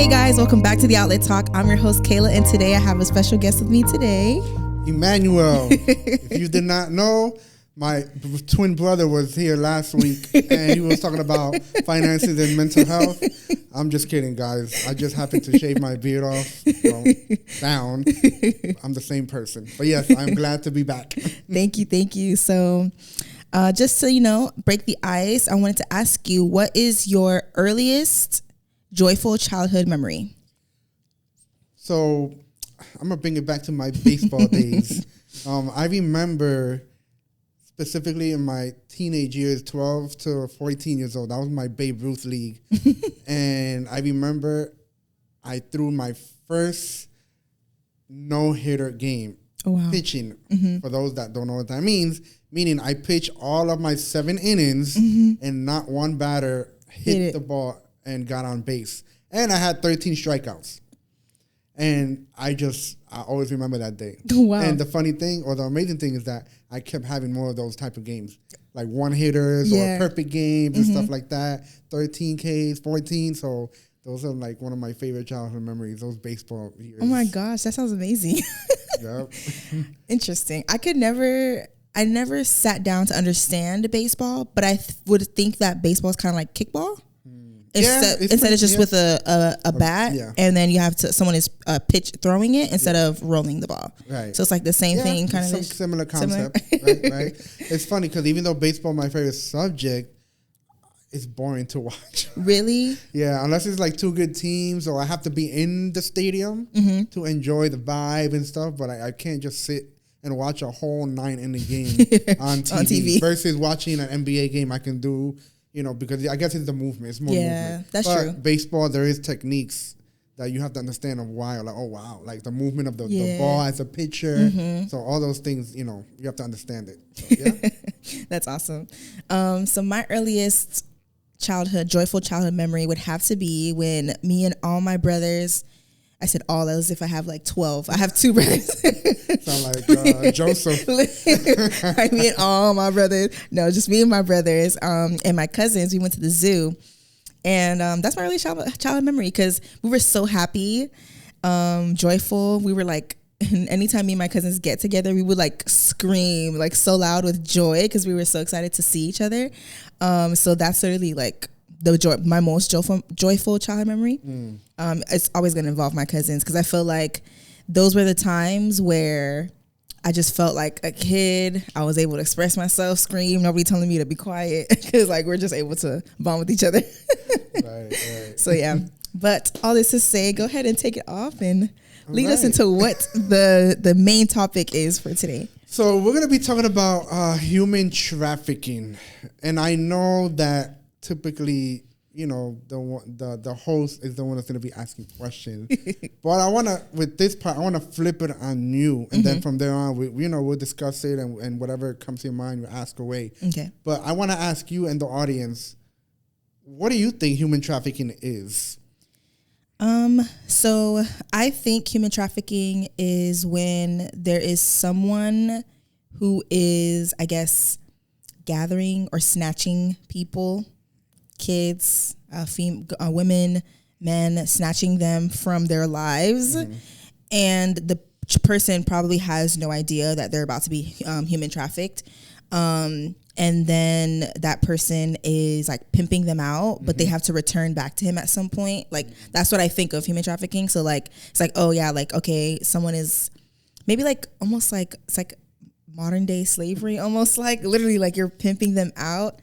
Hey guys, welcome back to The Outlet Talk. I'm your host, Kayla, and today I have a special guest with me today. Emmanuel. If you did not know, my twin brother was here last week, and he was talking about finances and mental health. I'm just kidding, guys. I just happened to shave my beard off down. I'm the same person. But yes, I'm glad to be back. Thank you. So just so break the ice, I wanted to ask you, what is your earliest joyful childhood memory? So I'm going to bring it back to my baseball days. I remember specifically in my teenage years, 12 to 14 years old, that was my Babe Ruth league. And I remember I threw my first no-hitter game. Oh, wow. Pitching. For those that don't know what that means, meaning I pitched all of my 7 innings and not one batter hit the ball and got on base. And I had 13 strikeouts. And I always remember that day. Wow. And the funny thing, or the amazing thing, is that I kept having more of those type of games, like one-hitters or perfect games and stuff like that, 13 Ks, 14. So those are like one of my favorite childhood memories, those baseball years. Oh my gosh, that sounds amazing. Yep. Interesting. I never sat down to understand baseball, but I would think that baseball is kind of like kickball. Instead of just with a bat, and then you have someone is pitch throwing it instead of rolling the ball. Right. So it's like the same thing, kind of some similar concept. Right. It's funny because even though baseball is my favorite subject, it's boring to watch. Really? Yeah, unless it's like two good teams, or I have to be in the stadium to enjoy the vibe and stuff. But I can't just sit and watch a whole 9-inning game on TV versus watching an NBA game. I can do. Because I guess it's the movement. It's more movement. Yeah, that's true. Baseball, there is techniques that you have to understand of why. Like, oh, wow. Like the movement of the ball as a pitcher. So all those things, you have to understand it. So, yeah. That's awesome. So my earliest joyful childhood memory would have to be when me and all my brothers, I said all as if I have like 12. I have 2 brothers. Sound like Joseph. I mean, all my brothers. No, just me and my brothers and my cousins. We went to the zoo. And that's my early childhood memory because we were so happy, joyful. We were like, anytime me and my cousins get together, we would like scream like so loud with joy because we were so excited to see each other. So that's certainly like my most joyful childhood memory. It's always going to involve my cousins because I feel like those were the times where I just felt like a kid. I was able to express myself, scream, nobody telling me to be quiet because like we're just able to bond with each other. Right. So yeah, but all this to say, go ahead and take it off and lead us into what the main topic is for today. So we're going to be talking about human trafficking. And I know that typically, the host is the one that's going to be asking questions. But with this part, I want to flip it on you. And then from there on, we'll discuss it and whatever comes to your mind, we'll ask away. Okay. But I want to ask you and the audience, what do you think human trafficking is? So I think human trafficking is when there is someone who is, I guess, gathering or snatching people, kids, women, men, snatching them from their lives. And the person probably has no idea that they're about to be human trafficked. And then that person is like pimping them out, but they have to return back to him at some point. Like that's what I think of human trafficking. So like, it's like, oh yeah, like, okay, someone is maybe like almost like, it's like modern day slavery, almost like literally like you're pimping them out.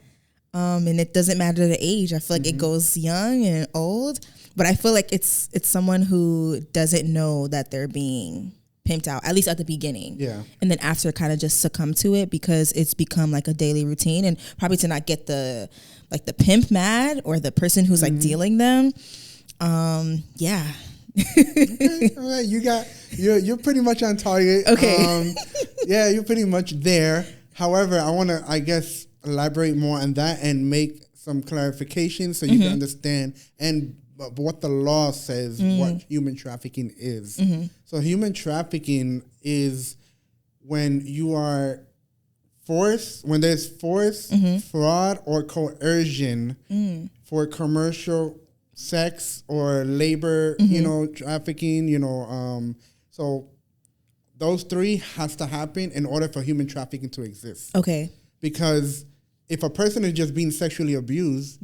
And it doesn't matter the age. I feel like it goes young and old, but I feel like it's someone who doesn't know that they're being pimped out, at least at the beginning. Yeah. And then after kind of just succumb to it because it's become like a daily routine, and probably to not get the pimp mad or the person who's like dealing them. Yeah. Okay, all right, you're pretty much on target. Okay. Yeah, you're pretty much there. However, I want to, I guess, elaborate more on that and make some clarifications so you can understand what the law says what human trafficking is. So human trafficking is when you are when there's force, fraud, or coercion for commercial sex or labor, trafficking, so those three has to happen in order for human trafficking to exist. Okay. Because if a person is just being sexually abused,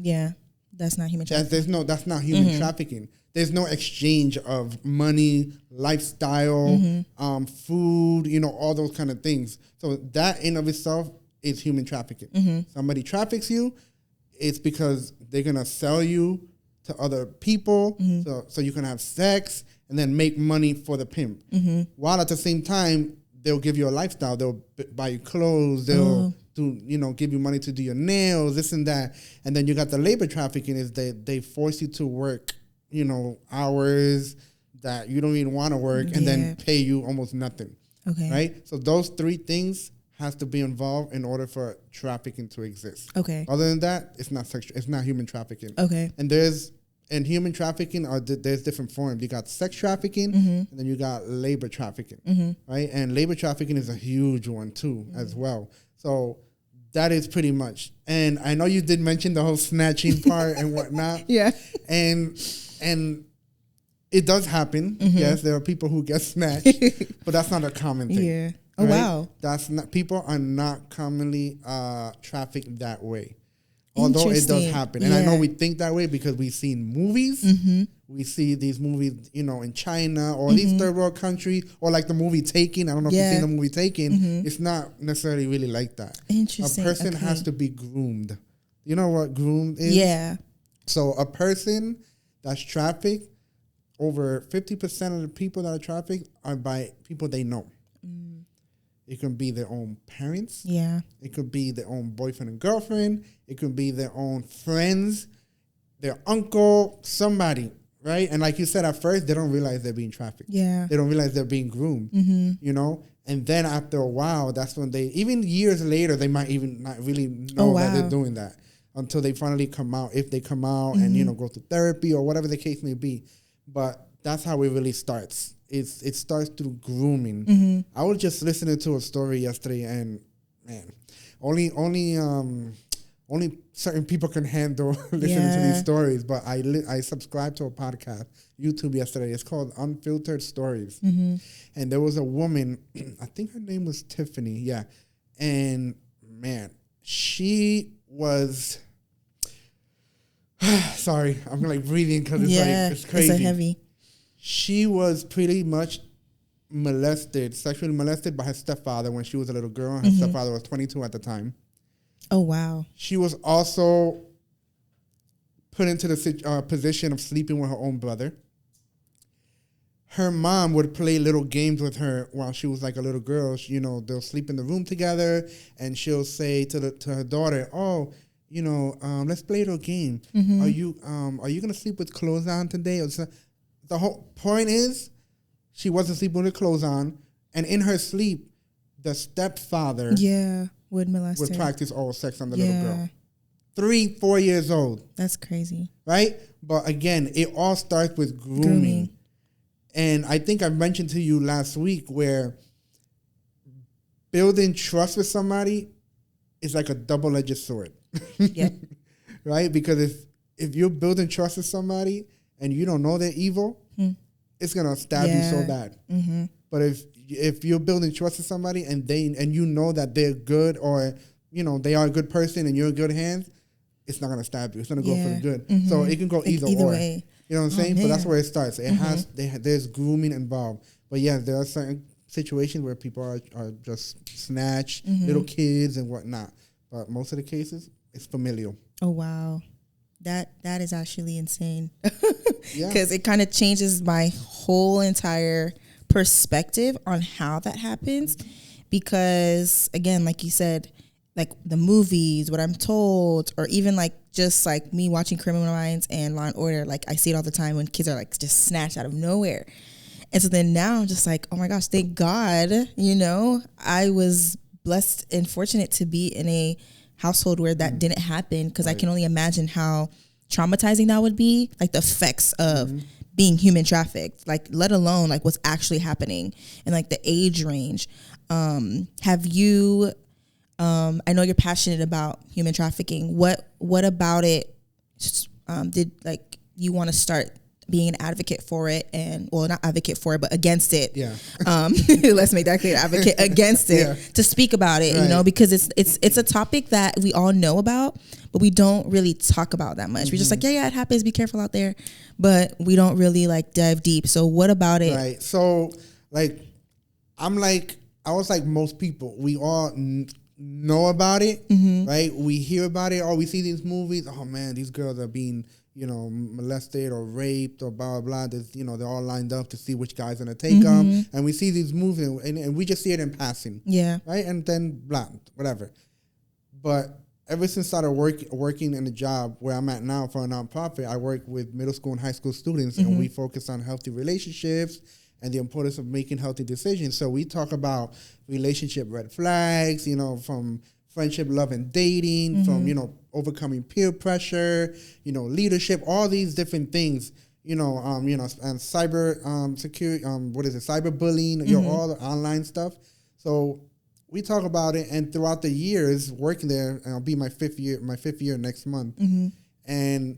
that's not human trafficking. That's not human trafficking. There's no exchange of money, lifestyle, food, all those kind of things. So that in of itself is human trafficking. Somebody traffics you, it's because they're gonna sell you to other people, so you can have sex and then make money for the pimp. While at the same time, they'll give you a lifestyle. They'll buy you clothes. They'll give you money to do your nails, this and that. And then you got the labor trafficking is they force you to work, hours that you don't even want to work and then pay you almost nothing. Okay. Right? So those three things has to be involved in order for trafficking to exist. Okay. Other than that, it's not human trafficking. Okay. And human trafficking there's different forms. You got sex trafficking and then you got labor trafficking. Right? And labor trafficking is a huge one too as well. So that is pretty much. And I know you did mention the whole snatching part and whatnot. Yeah. And it does happen. Yes, there are people who get snatched, but that's not a common thing. Yeah. Oh, right? wow. People are not commonly trafficked that way. Although it does happen. And I know we think that way because we've seen movies. We see these movies, in China or these third world countries, or like the movie Taken. I don't know if you've seen the movie Taken. It's not necessarily really like that. Interesting. A person has to be groomed. You know what groomed is? Yeah. So a person that's trafficked, over 50% of the people that are trafficked are by people they know. It can be their own parents. Yeah. It could be their own boyfriend and girlfriend. It could be their own friends, their uncle, somebody, right? And like you said, at first, they don't realize they're being trafficked. Yeah. They don't realize they're being groomed, And then after a while, that's when even years later, they might even not really know that they're doing that until they finally come out, if they come out and, go through therapy or whatever the case may be. But that's how it really starts. It starts through grooming. I was just listening to a story yesterday, and man, only certain people can handle listening to these stories. But I subscribed to a podcast, YouTube yesterday. It's called Unfiltered Stories, and there was a woman. I think her name was Tiffany. Yeah, and man, she was. Sorry, I'm like breathing because it's crazy. It's so heavy. She was pretty much sexually molested by her stepfather when she was a little girl. Her stepfather was 22 at the time. Oh, wow. She was also put into the position of sleeping with her own brother. Her mom would play little games with her while she was like a little girl. They'll sleep in the room together, and she'll say to her daughter, "Oh, let's play a little game. Are you gonna sleep with clothes on today?" The whole point is, she wasn't sleeping with her clothes on, and in her sleep, the stepfather would molest would her. practice oral sex on the little girl. 3-4 years old. That's crazy. Right? But again, it all starts with grooming. And I think I mentioned to you last week where building trust with somebody is like a double-edged sword. Yep. Right? Because if you're building trust with somebody and you don't know they're evil, it's gonna stab you so bad. But if you're building trust with somebody and you know that they're good, or they are a good person and you're in good hands, it's not gonna stab you. It's gonna go for the good. So it can go either way. You know what I'm saying? But that's where it starts. There's grooming involved. But yeah, there are certain situations where people are just snatched, little kids and whatnot. But most of the cases, it's familial. Oh, wow. That is actually insane. Because it kind of changes my whole entire perspective on how that happens. Because again, like you said, like the movies, what I'm told, or even like just like me watching Criminal Minds and Law and Order, like I see it all the time when kids are like just snatched out of nowhere. And so then now I'm just like, oh my gosh, thank God, I was blessed and fortunate to be in a household where that didn't happen, because I can only imagine how traumatizing that would be, like the effects of being human trafficked, like let alone like what's actually happening and like the age range. Have you I know you're passionate about human trafficking. What about it you want to start being an advocate for it, and well, not advocate for it, but against it. Yeah. Let's make that clear. Advocate against it, to speak about it, Right. because it's a topic that we all know about, but we don't really talk about that much. We're just like, yeah, it happens. Be careful out there, but we don't really like dive deep. So what about it? Right. So like, I was like most people. We all know about it, right? We hear about it, or we see these movies. Oh man, these girls are being, molested or raped or blah, blah, blah. There's, they're all lined up to see which guy's going to take them. And we see these movies and we just see it in passing. Yeah. Right. And then blah, whatever. But ever since I started working in a job where I'm at now for a nonprofit, I work with middle school and high school students, and we focus on healthy relationships and the importance of making healthy decisions. So we talk about relationship red flags, from friendship, love, and dating, from, overcoming peer pressure, leadership, all these different things, and cyber security, cyberbullying, all the online stuff. So we talk about it, and throughout the years working there, and I'll be my fifth year next month, and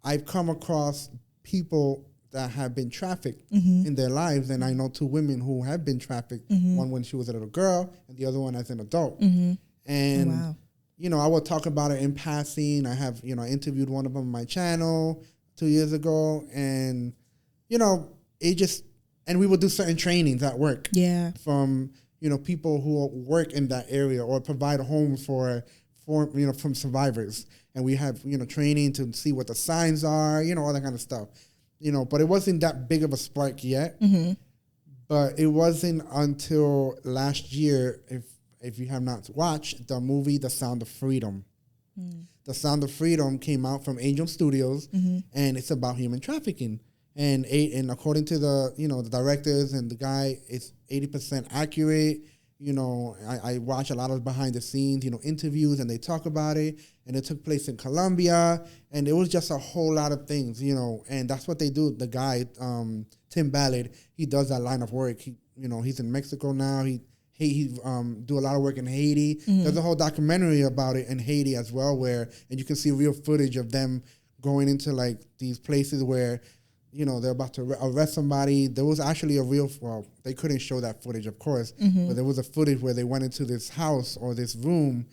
I've come across people that have been trafficked in their lives, and I know 2 women who have been trafficked. One when she was a little girl, and the other one as an adult. And wow. I will talk about it in passing. I have I interviewed one of them on my channel 2 years ago, and it just, and we will do certain trainings at work. Yeah. From people who work in that area or provide homes for from survivors, and we have training to see what the signs are, all that kind of stuff. But it wasn't that big of a spark yet. But it wasn't until last year, if you have not watched the movie The Sound of Freedom. The Sound of Freedom came out from Angel Studios, and it's about human trafficking. And according to the the directors and the guy, it's 80% accurate. I watch a lot of behind the scenes, interviews, and they talk about it. And it took place in Colombia, and it was just a whole lot of things, and that's what they do. The guy, Tim Ballard, he does that line of work. He's in Mexico now. He do a lot of work in Haiti. There's a whole documentary about it in Haiti as well, and you can see real footage of them going into like these places where, they're about to arrest somebody. There was actually they couldn't show that footage, of course, but there was a footage where they went into this house or this room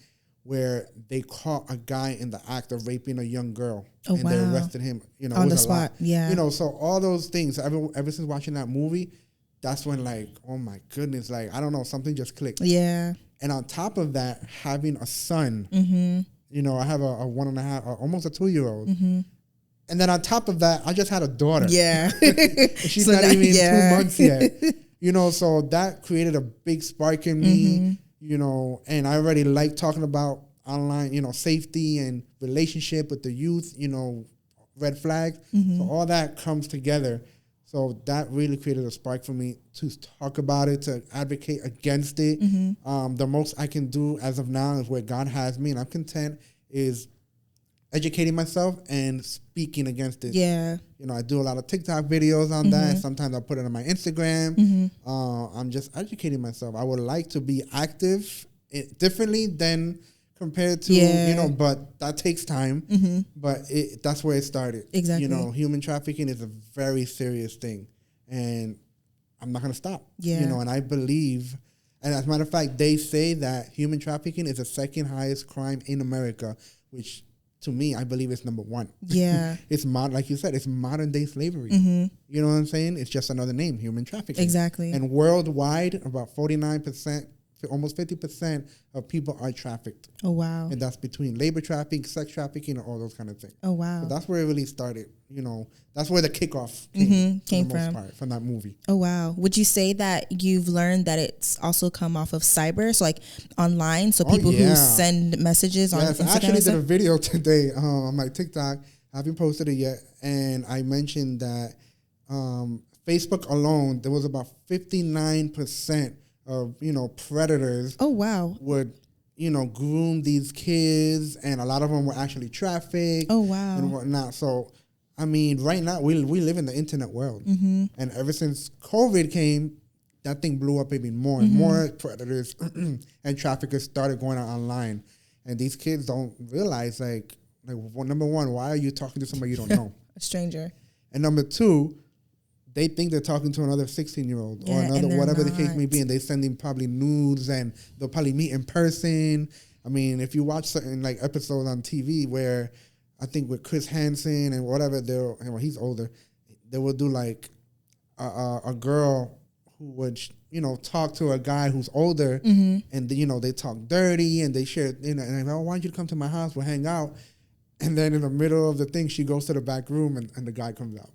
where they caught a guy in the act of raping a young girl. Oh, and wow. They arrested him, On the spot, yeah. So all those things, ever since watching that movie, that's when like, oh my goodness, like, I don't know, something just clicked. Yeah. And on top of that, having a son, I have a 1.5, almost a 2-year-old. And then on top of that, I just had a daughter. Yeah. She's not even 2 months yet. So that created a big spark in me, and I already like talking about online, safety and relationship with the youth, red flags. So all that comes together. So that really created a spark for me to talk about it, to advocate against it. The most I can do as of now is where God has me, and I'm content, is educating myself and speaking against it. Yeah. I do a lot of TikTok videos on that. Sometimes I put it on my Instagram. I'm just educating myself. I would like to be active differently than compared to, but that takes time. But that's where it started. Exactly. Human trafficking is a very serious thing, and I'm not going to stop. Yeah. And I believe, and as a matter of fact, they say that human trafficking is the second highest crime in America, which to me, I believe it's number 1. Yeah. It's like you said, it's modern day slavery. You know what I'm saying? It's just another name, human trafficking. Exactly. And worldwide, about 49%, almost 50% of people are trafficked. Oh, wow. And that's between labor trafficking, sex trafficking, and all those kind of things. Oh, wow. So that's where it really started. That's where the kickoff came from that movie. Oh, wow. Would you say that you've learned that it's also come off of cyber, so like online, so people who send messages on Instagram? I actually did a video today on my TikTok. I haven't posted it yet, and I mentioned that Facebook alone, there was about 59% of predators. Oh, wow. Would groom these kids, and a lot of them were actually trafficked. Oh, wow. And whatnot. So I mean, right now we live in the internet world, and ever since COVID came, that thing blew up even more and more predators and traffickers started going out online, and these kids don't realize well, number one, why are you talking to somebody you don't know? a stranger. And number two, they think they're talking to another 16-year-old or another, whatever the case may be, and they send them probably nudes, and they'll probably meet in person. I mean, if you watch certain like episodes on TV where I think with Chris Hansen and whatever, he's older, they will do like a girl who would, talk to a guy who's older, and they talk dirty and they share, and they're like, oh, why don't you come to my house? We'll hang out. And then in the middle of the thing, she goes to the back room and the guy comes out.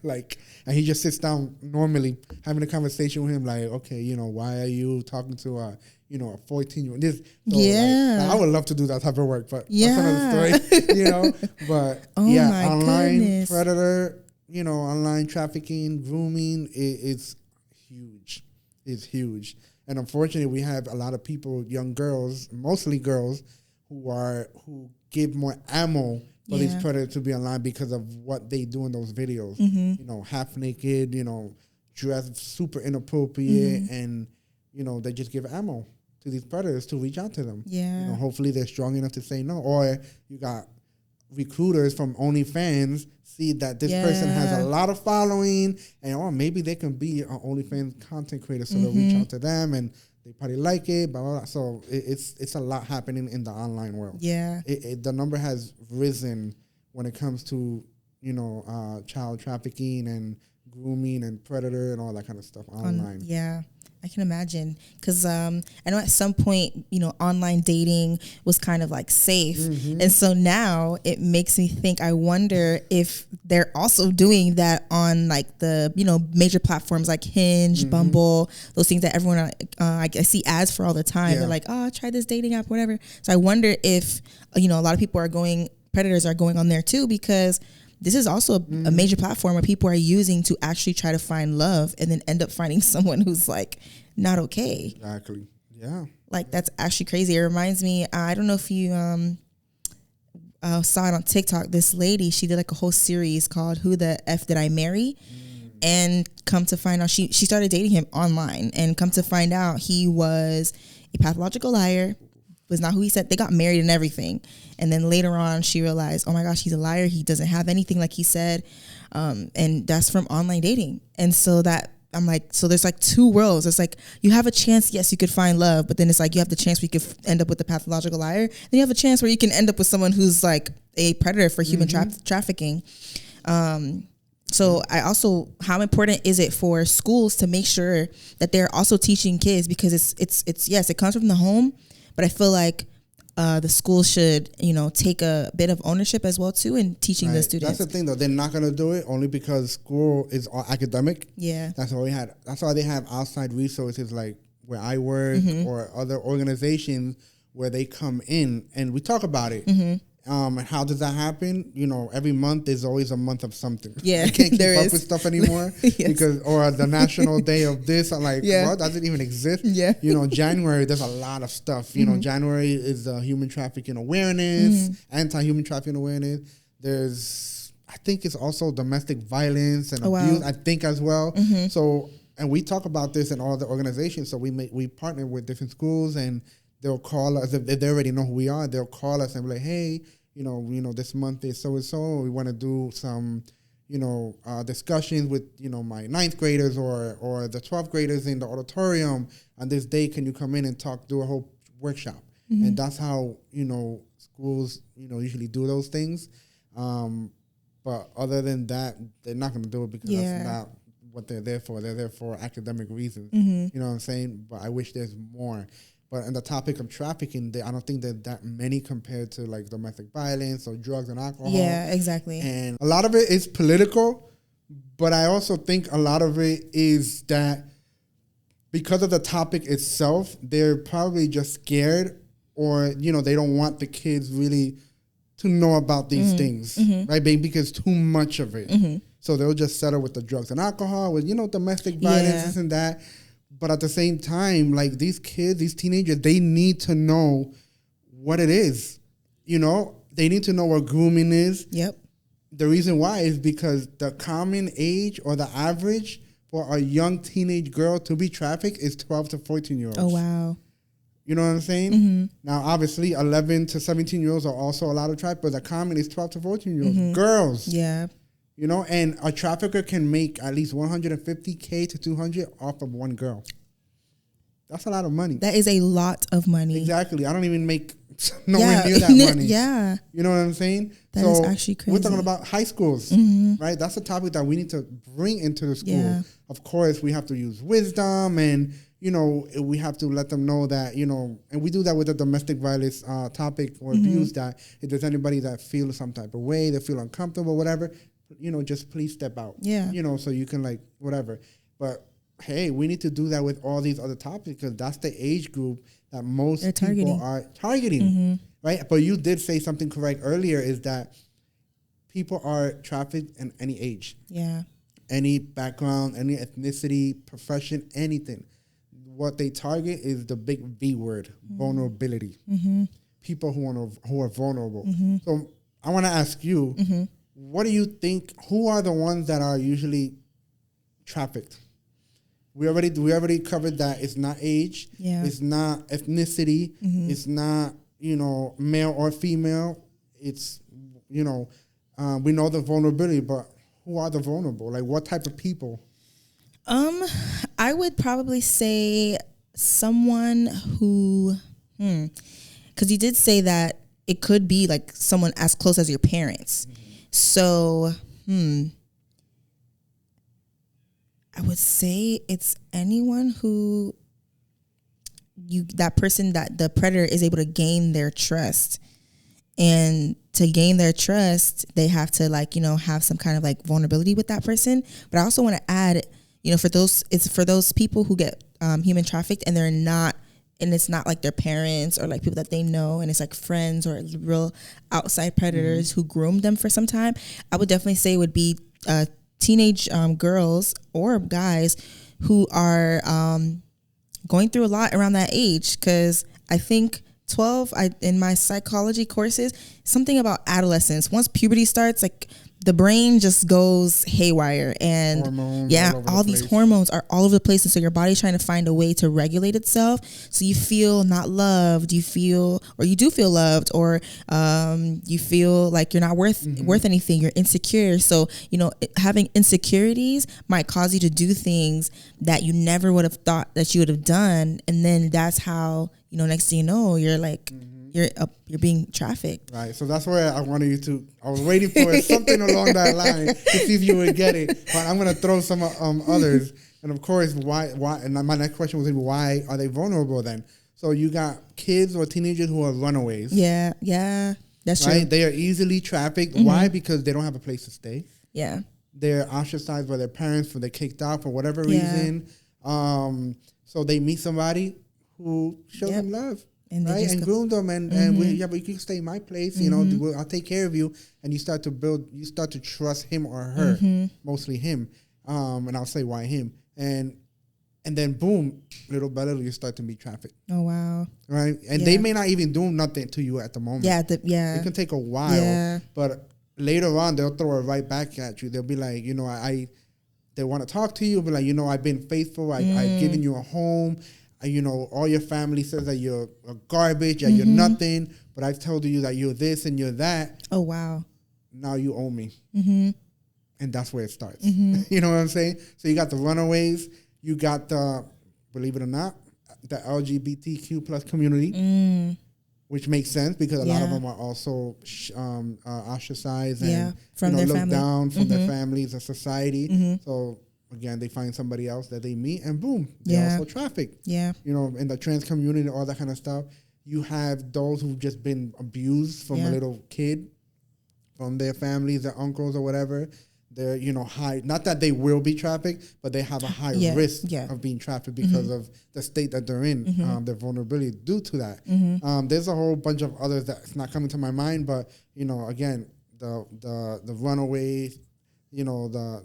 And he just sits down normally having a conversation with him like, okay, why are you talking to a 14-year-old? I would love to do that type of work, but that's another story, But online predator, online trafficking, grooming is huge. It's huge. And unfortunately, we have a lot of people, young girls, mostly girls, who give more ammo for these predators to be online because of what they do in those videos. Half naked, dressed super inappropriate, and they just give ammo to these predators to reach out to them. Hopefully they're strong enough to say no. Or you got recruiters from OnlyFans see that this person has a lot of following, and maybe they can be an OnlyFans content creator, so they'll reach out to them and they probably like it, blah, blah, blah. So it's a lot happening in the online world. The number has risen when it comes to child trafficking and grooming and predator and all that kind of stuff online. I can imagine, because I know at some point, online dating was kind of like safe. And so now it makes me think, I wonder if they're also doing that on like the, major platforms like Hinge, Bumble, those things that everyone, I see ads for all the time. They're like, oh, try this dating app, whatever. So I wonder if, a lot of people predators are going on there too, because this is also a major platform where people are using to actually try to find love and then end up finding someone who's like not okay. Exactly. Yeah. Like that's actually crazy. It reminds me, I don't know if you saw it on TikTok. This lady, she did like a whole series called Who the F Did I Marry? And come to find out, she started dating him online, and come to find out he was a pathological liar, was not who he said. They got married and everything. And then later on, she realized, oh my gosh, he's a liar. He doesn't have anything like he said. And that's from online dating. And so that, I'm like, so there's like two worlds. It's like, you have a chance, yes, you could find love, but then it's like, you have the chance where you could end up with a pathological liar. Then you have a chance where you can end up with someone who's like a predator for human trafficking. So how important is it for schools to make sure that they're also teaching kids, because it's yes, it comes from the home, but I feel like the school should, take a bit of ownership as well too in teaching the students. That's the thing though. They're not going to do it only because school is all academic. Yeah. That's why they have outside resources like where I work or other organizations where they come in and we talk about it. And how does that happen? Every month there's always a month of something. Yeah, I can't keep up with stuff anymore because, or the national day of this. I'm like, what? Does it even exist? Yeah. January, there's a lot of stuff. January is human trafficking awareness, anti-human trafficking awareness. There's, I think it's also domestic violence and abuse, I think as well. So, and we talk about this in all the organizations. So we partner with different schools, and they'll call us if they already know who we are. They'll call us and be like, hey, this month is so-and-so. We want to do some, discussions with, my 9th graders or the 12th graders in the auditorium. On this day, can you come in and do a whole workshop? And that's how, schools, usually do those things. But other than that, they're not going to do it because that's not what they're there for. They're there for academic reasons. You know what I'm saying? But I wish there's more. But on the topic of trafficking, I don't think that many compared to like domestic violence or drugs and alcohol. Yeah, exactly. And a lot of it is political, but I also think a lot of it is that because of the topic itself, they're probably just scared, or, they don't want the kids really to know about these things, right? Because too much of it. So they'll just settle with the drugs and alcohol, with, domestic violence, this and that. But at the same time, like these kids, these teenagers, they need to know what it is. They need to know what grooming is. Yep. The reason why is because the common age or the average for a young teenage girl to be trafficked is 12 to 14-year-olds. Oh, wow. You know what I'm saying? Mm-hmm. Now, obviously, 11 to 17-year-olds are also a lot of trafficked, but the common is 12 to 14-year-olds. Girls. Yeah. You know, and a trafficker can make at least $150K to $200 off of one girl. That's a lot of money. That is a lot of money. Exactly. I don't even make nowhere near that money. Yeah. You know what I'm saying? That is actually crazy. We're talking about high schools, right? That's a topic that we need to bring into the school. Yeah. Of course, we have to use wisdom and, you know, we have to let them know that, you know, and we do that with the domestic violence topic or abuse, that if there's anybody that feels some type of way, they feel uncomfortable, whatever, you know, just please step out. Yeah. You know, so you can like, whatever. But hey, we need to do that with all these other topics because that's the age group that most people are targeting, right? But you did say something correct earlier, is that people are trafficked in any age. Yeah. Any background, any ethnicity, profession, anything. What they target is the big V word, vulnerability. People who are vulnerable. So I want to ask you, what do you think, who are the ones that are usually trafficked? We already covered that it's not age, it's not ethnicity, it's not, you know, male or female. It's, you know, we know the vulnerability, but who are the vulnerable? Like what type of people? I would probably say someone who, because you did say that it could be like someone as close as your parents. So, I would say it's anyone who that person that the predator is able to gain their trust. And to gain their trust, they have to like, you know, have some kind of like vulnerability with that person. But I also want to add, you know, it's for those people who get human trafficked and they're not, and it's not like their parents or like people that they know, and it's like friends or real outside predators who groomed them for some time. I would definitely say it would be teenage girls or guys who are going through a lot around that age, because I think 12, in my psychology courses, something about adolescence. Once puberty starts, like the brain just goes haywire, and hormones, all these hormones are all over the place, and so your body's trying to find a way to regulate itself. So you feel not loved, you do feel loved, or you feel like you're not worth anything. You're insecure. So, you know, having insecurities might cause you to do things that you never would have thought that you would have done, and then that's how, you know, next thing you know, you're like, you're being trafficked. Right. So that's where I wanted you to. I was waiting for something along that line to see if you would get it. But I'm gonna throw some others. And of course, why? And my next question was, why are they vulnerable then? So you got kids or teenagers who are runaways. Yeah. That's right? true. They are easily trafficked. Why? Because they don't have a place to stay. Yeah. They're ostracized by their parents, they're kicked out for whatever reason. So they meet somebody who shows them love. And right, and groom them, and but you can stay in my place. You know, I'll take care of you, and you start to trust him or her, mostly him. And I'll say why him, and then boom, little by little you start to be trafficked. Oh wow! Right, and they may not even do nothing to you at the moment. It can take a while, but later on they'll throw it right back at you. They'll be like, you know, they want to talk to you, but like, you know, I've been faithful. I've given you a home. You know, all your family says that you're garbage, that you're nothing, but I've told you that you're this and you're that. Oh, wow. Now you owe me. And that's where it starts. You know what I'm saying? So you got the runaways. You got the, believe it or not, the LGBTQ plus community, which makes sense because a lot of them are also ostracized and from looked family. down from their families and society. So again, they find somebody else that they meet, and boom, they're also trafficked. Yeah. You know, in the trans community, all that kind of stuff. You have those who've just been abused from a little kid, from their families, their uncles or whatever. They're, you know, high. Not that they will be trafficked, but they have a high risk of being trafficked because of the state that they're in, their vulnerability due to that. There's a whole bunch of others that's not coming to my mind, but, you know, again, the runaways, you know, the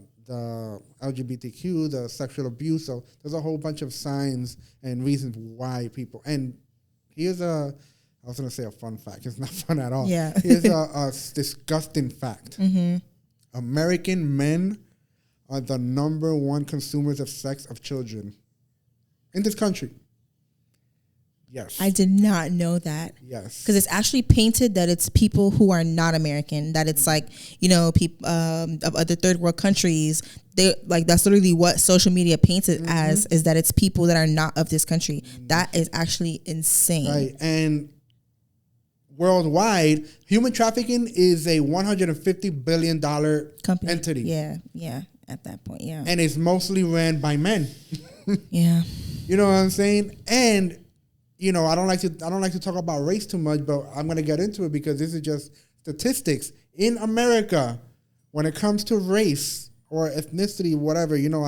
LGBTQ, the sexual abuse. So there's a whole bunch of signs and reasons why people. And here's I was going to say a fun fact. It's not fun at all. Yeah. Here's a disgusting fact. American men are the #1 consumers of sex of children in this country. Yes. I did not know that. Yes. Because it's actually painted that it's people who are not American, that it's like, you know, people of other third world countries. They like, that's literally what social media paints it as, is that it's people that are not of this country. That is actually insane. Right. And worldwide, human trafficking is a $150 billion Company. entity. Yeah. Yeah. At that point. Yeah. And it's mostly ran by men. Yeah. You know what I'm saying? And you know, I don't like to talk about race too much, but I'm going to get into it because this is just statistics in America. When it comes to race or ethnicity, whatever, you know,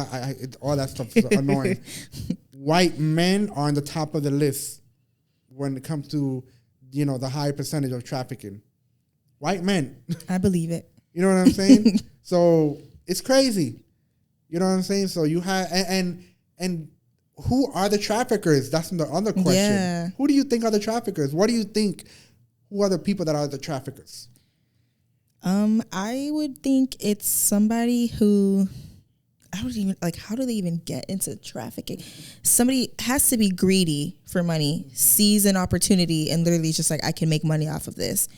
all that stuff is annoying. White men are on the top of the list when it comes to, you know, the high percentage of trafficking. White men. I believe it. You know what I'm saying? So it's crazy. You know what I'm saying? So you have and who are the traffickers? That's the other question. Yeah. Who do you think are the traffickers? What do you think? Who are the people that are the traffickers? I would think it's somebody who, I would even like, how do they even get into trafficking? Somebody has to be greedy for money, sees an opportunity, and literally just like, I can make money off of this.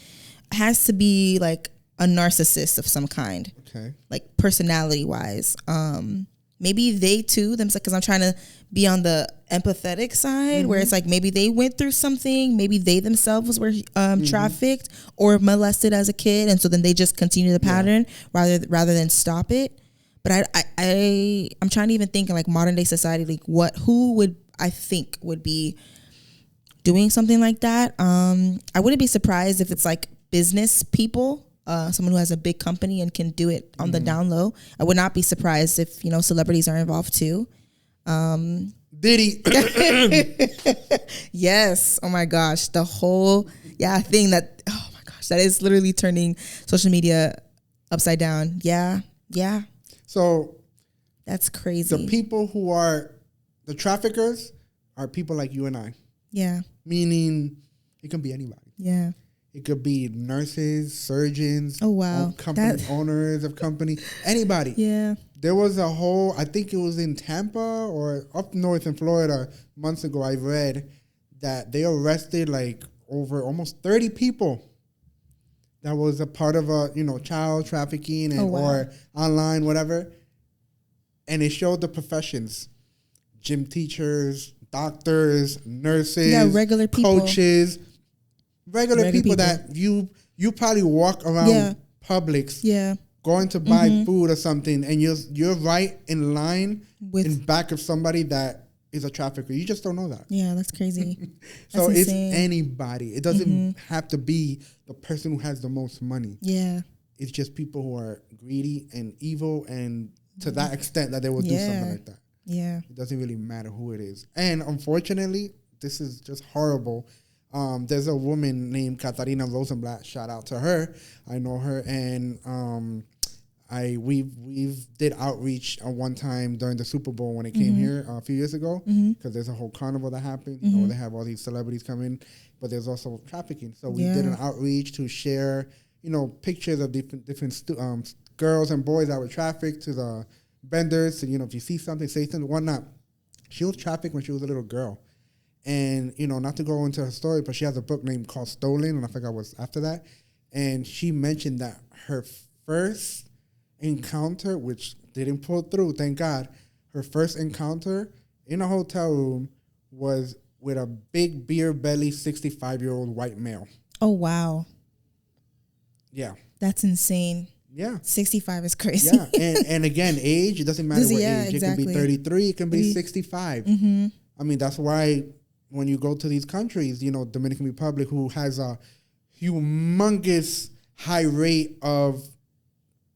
Has to be like a narcissist of some kind. Okay. Like personality wise. Maybe they too, themselves, because I'm trying to be on the empathetic side, where it's like maybe they went through something, maybe they themselves were trafficked or molested as a kid, and so then they just continue the pattern rather than stop it. But I'm trying to even think in like modern day society, like who would I think would be doing something like that? I wouldn't be surprised if it's like business people. Someone who has a big company and can do it on the down low. I would not be surprised if, you know, celebrities are involved too. Diddy. Yes. Oh my gosh. The whole thing that, oh my gosh, that is literally turning social media upside down. Yeah. Yeah. So that's crazy. the people who are the traffickers are people like you and I. Yeah. Meaning it can be anybody. Yeah. It could be nurses, surgeons, oh wow, company owners of company, anybody. Yeah. There was a whole, I think it was in Tampa or up north in Florida months ago, I read that they arrested like over almost 30 people that was a part of a, you know, child trafficking and or online, whatever. And it showed the professions, gym teachers, doctors, nurses, regular people. Coaches, regular people that you probably walk around Publix going to buy food or something, and you're right in line in back of somebody that is a trafficker. You just don't know that. Yeah, that's crazy. So that's it's insane. anybody. It doesn't have to be the person who has the most money. Yeah. It's just people who are greedy and evil, and to that extent that they will do something like that. Yeah. It doesn't really matter who it is. And unfortunately, this is just horrible. There's a woman named Katarina Rosenblatt. Shout out to her. I know her, and we've did outreach one time during the Super Bowl when it came here a few years ago, because there's a whole carnival that happened. You know, they have all these celebrities come in, but there's also trafficking. So we did an outreach to share, you know, pictures of different girls and boys that were trafficked to the vendors. So, you know, if you see something, say something, whatnot. She was trafficked when she was a little girl. And, you know, not to go into her story, but she has a book named called Stolen, and I forgot what's after that. And she mentioned that her first encounter, which didn't pull through, thank God, her first encounter in a hotel room was with a big beer belly 65-year-old white male. Oh, wow. Yeah. That's insane. Yeah. 65 is crazy. Yeah. And again, age, it doesn't matter what age. Exactly. It can be 33, it can be 65. Mm-hmm. I mean, that's why when you go to these countries, you know, Dominican Republic, who has a humongous high rate of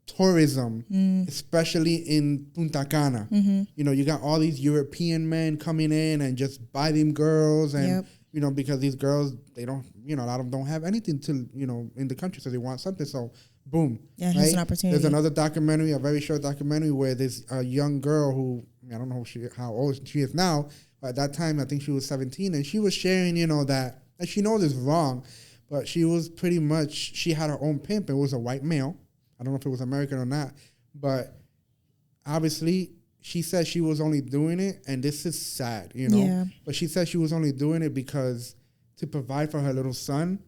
tourism, especially in Punta Cana. You know, you got all these European men coming in and just buy them girls, and you know, because these girls, they don't, you know, a lot of them don't have anything to, you know, in the country, so they want something. So boom. Yeah, here's an opportunity. There's another documentary, a very short documentary, where there's a young girl who, I don't know how old she is now, but at that time I think she was 17, and she was sharing, you know, that, and she knows it's wrong, but she was pretty much, she had her own pimp. It was a white male. I don't know if it was American or not, but obviously she said she was only doing it, and this is sad, you know. Yeah. But she said she was only doing it because to provide for her little son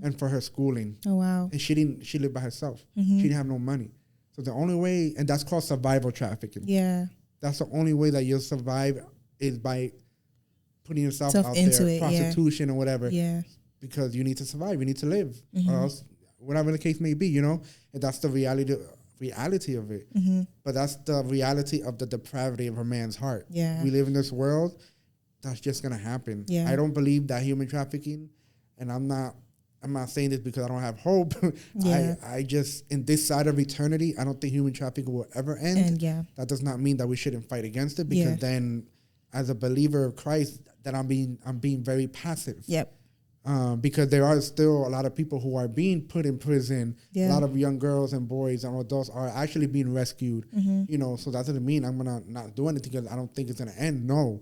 and for her schooling. Oh wow. And she lived by herself. She didn't have no money. So the only way, and that's called survival trafficking. Yeah. That's the only way that you'll survive is by putting yourself out into there, it, prostitution or whatever. Yeah. Because you need to survive, you need to live, or else whatever the case may be, you know. And that's the reality of it. But that's the reality of the depravity of a man's heart. Yeah. We live in this world. That's just gonna happen. Yeah. I don't believe that human trafficking, and I'm not saying this because I don't have hope. Yeah. I just, in this side of eternity, I don't think human trafficking will ever end. And yeah. That does not mean that we shouldn't fight against it, because then, as a believer of Christ, that I'm being very passive. Yep. Because there are still a lot of people who are being put in prison. Yeah. A lot of young girls and boys and adults are actually being rescued. You know, so that doesn't mean I'm gonna not do anything because I don't think it's gonna end. No,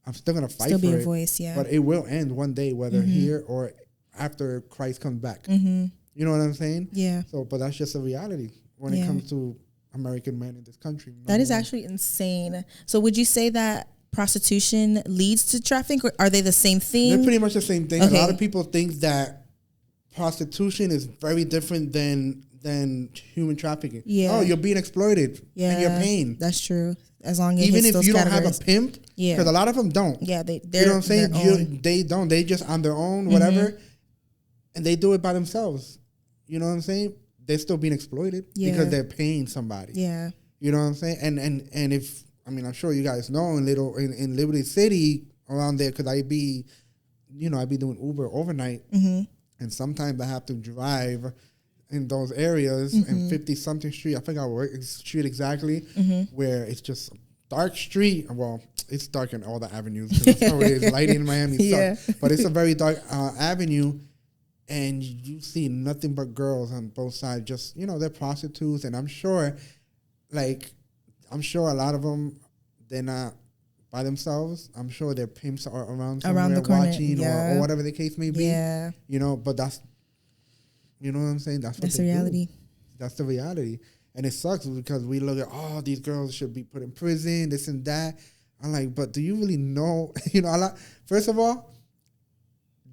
I'm still gonna fight for it. Still be a voice, yeah. But it will end one day, whether here or after Christ comes back. You know what I'm saying? Yeah. So, but that's just a reality when it comes to American men in this country. That is actually insane. So would you say that prostitution leads to trafficking, or are they the same thing? They're pretty much the same thing. Okay. A lot of people think that prostitution is very different than human trafficking. Yeah. Oh, you're being exploited and you're paying. That's true. As long as Even it if those you categories. don't have a pimp, because a lot of them don't. Yeah, they're you know what I'm saying? their own. They don't. They just on their own, whatever, and they do it by themselves. You know what I'm saying? They're still being exploited because they're paying somebody. Yeah. You know what I'm saying? And if, I mean, I'm sure you guys know in Liberty City around there, because I be doing Uber overnight, and sometimes I have to drive in those areas and 50-something street. I forgot what street exactly, where it's just a dark street. Well, it's dark in all the avenues. That's how it is. Lighting in Miami sucks. But it's a very dark avenue, and you see nothing but girls on both sides. Just, they're prostitutes, and I'm sure a lot of them, they're not by themselves. I'm sure their pimps are around somewhere the corner, watching or whatever the case may be. Yeah. But that's, you know what I'm saying? That's the reality. Do. That's the reality. And it sucks because we look at, these girls should be put in prison, this and that. I'm like, but do you really know? First of all,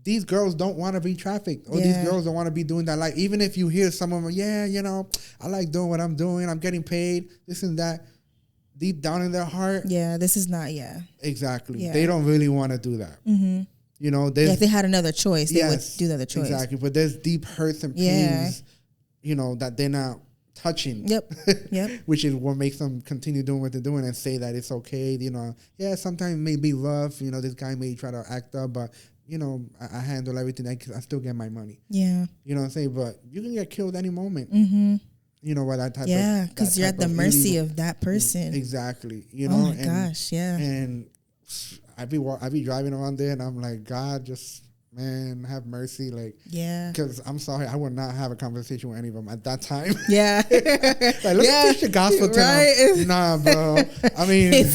these girls don't want to be trafficked, or these girls don't want to be doing that. Like, even if you hear someone, I like doing what I'm doing, I'm getting paid, this and that. Deep down in their heart, this is not, exactly. They don't really want to do that. If they had another choice, they would do the other choice. Exactly, but there's deep hurts and pains, that they're not touching. Yep. Which is what makes them continue doing what they're doing and say that it's okay. Sometimes it may be rough. This guy may try to act up, but I handle everything. I still get my money. Yeah. You know what I'm saying? But you can get killed any moment. By that type of... Yeah, because you're at the mercy of that person. Exactly. Oh my gosh, yeah. And I be driving around there, and I'm like, God, just... man, have mercy. Because I'm sorry, I would not have a conversation with any of them at that time. Yeah. Let me preach the gospel to them. Nah, bro. I mean,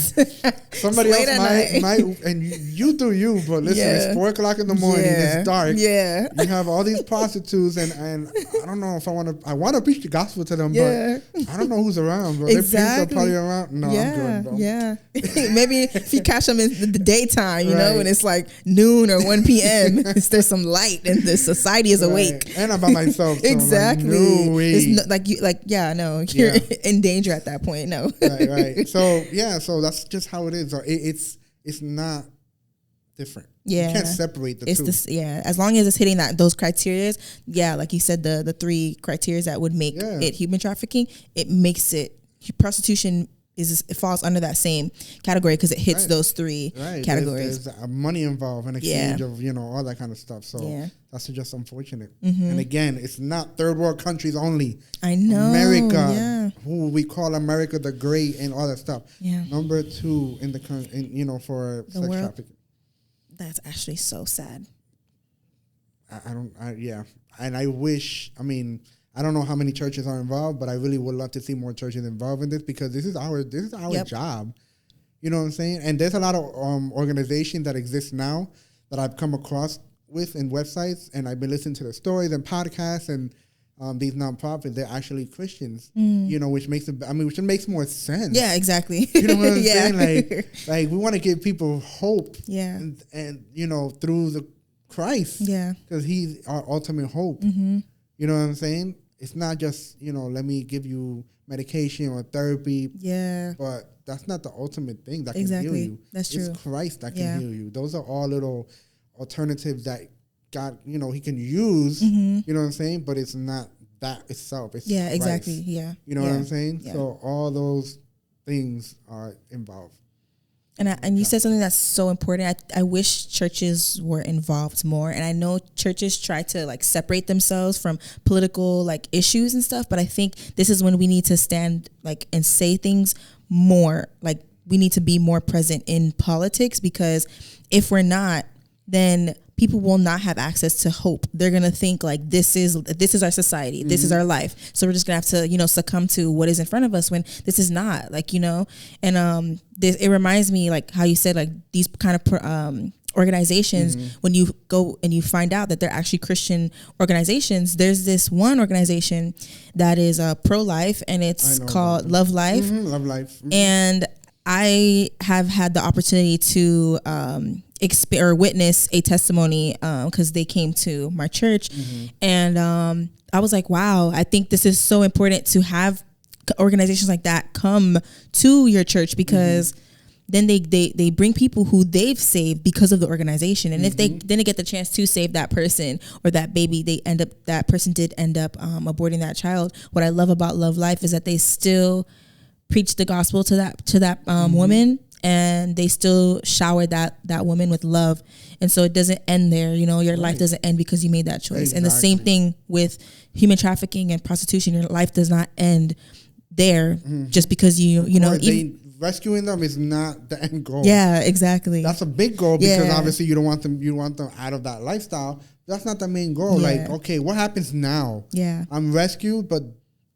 somebody else might, and you do you, but listen, it's 4 o'clock in the morning, it's dark. Yeah. You have all these prostitutes, and I don't know if I want to preach the gospel to them, but I don't know who's around, bro. Exactly. They're probably around. No, I'm good, bro. Yeah. Maybe if you catch them in the daytime, when it's like noon or 1 p.m., there's some light and the society is awake. And I'm by myself. So exactly. No way. It's you're in danger at that point. No. Right. So that's just how it is. It's not different. Yeah. You can't separate the two. As long as it's hitting those criteria, like you said, the 3 criteria that would make it human trafficking, it makes it prostitution. It falls under that same category because it hits those 3 categories. There's money involved, an exchange of all that kind of stuff. So that's just unfortunate. And again, it's not third world countries only. I know America, who we call America the Great and all that stuff. Yeah. Number 2 in the country, for sex trafficking. That's actually so sad. And I wish. I mean, I don't know how many churches are involved, but I really would love to see more churches involved in this, because this is our job. You know what I'm saying? And there's a lot of organizations that exist now that I've come across with in websites, and I've been listening to their stories and podcasts, and these nonprofits, they're actually Christians, which makes it, which makes more sense. Yeah, exactly. You know what I'm saying? Like we want to give people hope. Yeah. And through the Christ. Yeah. Because he's our ultimate hope. Mm-hmm. You know what I'm saying? It's not just, let me give you medication or therapy. Yeah. But that's not the ultimate thing that can heal you. That's true. It's Christ that can heal you. Those are all little alternatives that God, he can use, you know what I'm saying? But it's not that itself. It's Christ. Exactly. Yeah. You know what I'm saying? Yeah. So all those things are involved. And you said something that's so important. I wish churches were involved more. And I know churches try to like separate themselves from political like issues and stuff. But I think this is when we need to stand like and say things more. Like we need to be more present in politics, because if we're not, then people will not have access to hope. They're going to think like this is our society. This is our life. So we're just going to have to, succumb to what is in front of us when this is not, like, and it reminds me like how you said like these kind of organizations, when you go and you find out that they're actually Christian organizations. There's this one organization that is pro-life, and it's called Love Life. Love Life. And I have had the opportunity to witness a testimony because they came to my church, and I was like, wow, I think this is so important to have organizations like that come to your church, because then they bring people who they've saved because of the organization, and if they didn't get the chance to save that person or that baby, that person did end up aborting that child. What I love about Love Life is that they still preach the gospel to that woman, and they still shower that woman with love. And so it doesn't end there. Your life doesn't end because you made that choice. Exactly. And the same thing with human trafficking and prostitution. Your life does not end there just because rescuing them is not the end goal. Yeah, exactly. That's a big goal, because obviously you want them out of that lifestyle. That's not the main goal. Yeah. Like, okay, what happens now? Yeah. I'm rescued, but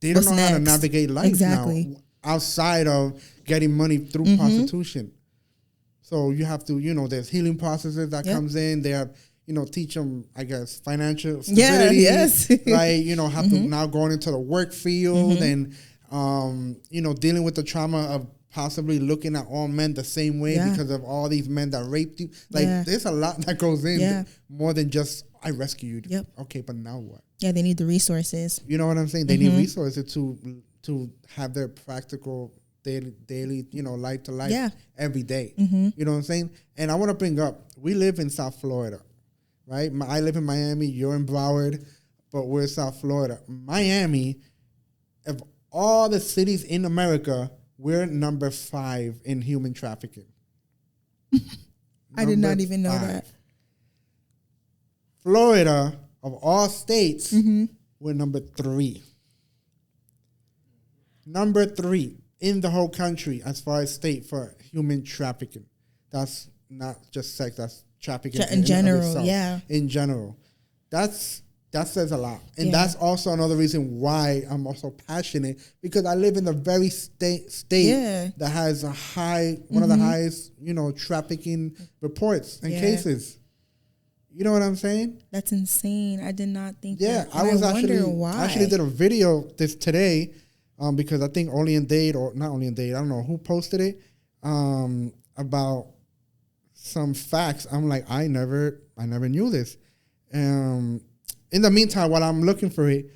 they don't know how to navigate life now outside of getting money through prostitution. So you have to, there's healing processes that comes in. They have, teach them, I guess, financial stability. Yeah, yes. Right. Have to now going into the work field and, dealing with the trauma of possibly looking at all men the same way because of all these men that raped you. Like, there's a lot that goes in more than just, I rescued you. Yep. Okay, but now what? Yeah, they need the resources. You know what I'm saying? They need resources to have their practical daily, life to life every day. You know what I'm saying? And I want to bring up, we live in South Florida, right? I live in Miami, you're in Broward, but we're in South Florida. Miami, of all the cities in America, we're number 5 in human trafficking. I did not even know that. Florida, of all states, we're number 3. Number 3 in the whole country as far as state for human trafficking. That's not just sex, that's trafficking in general, in general. That says a lot. And that's also another reason why I'm also passionate, because I live in a very state that has one of the highest, trafficking reports and cases. You know what I'm saying? That's insane. I did not think that. Yeah, I actually did a video today. Because I think Only in Dade, or not Only in Dade, I don't know who posted it, about some facts. I'm like, I never knew this. In the meantime, while I'm looking for it,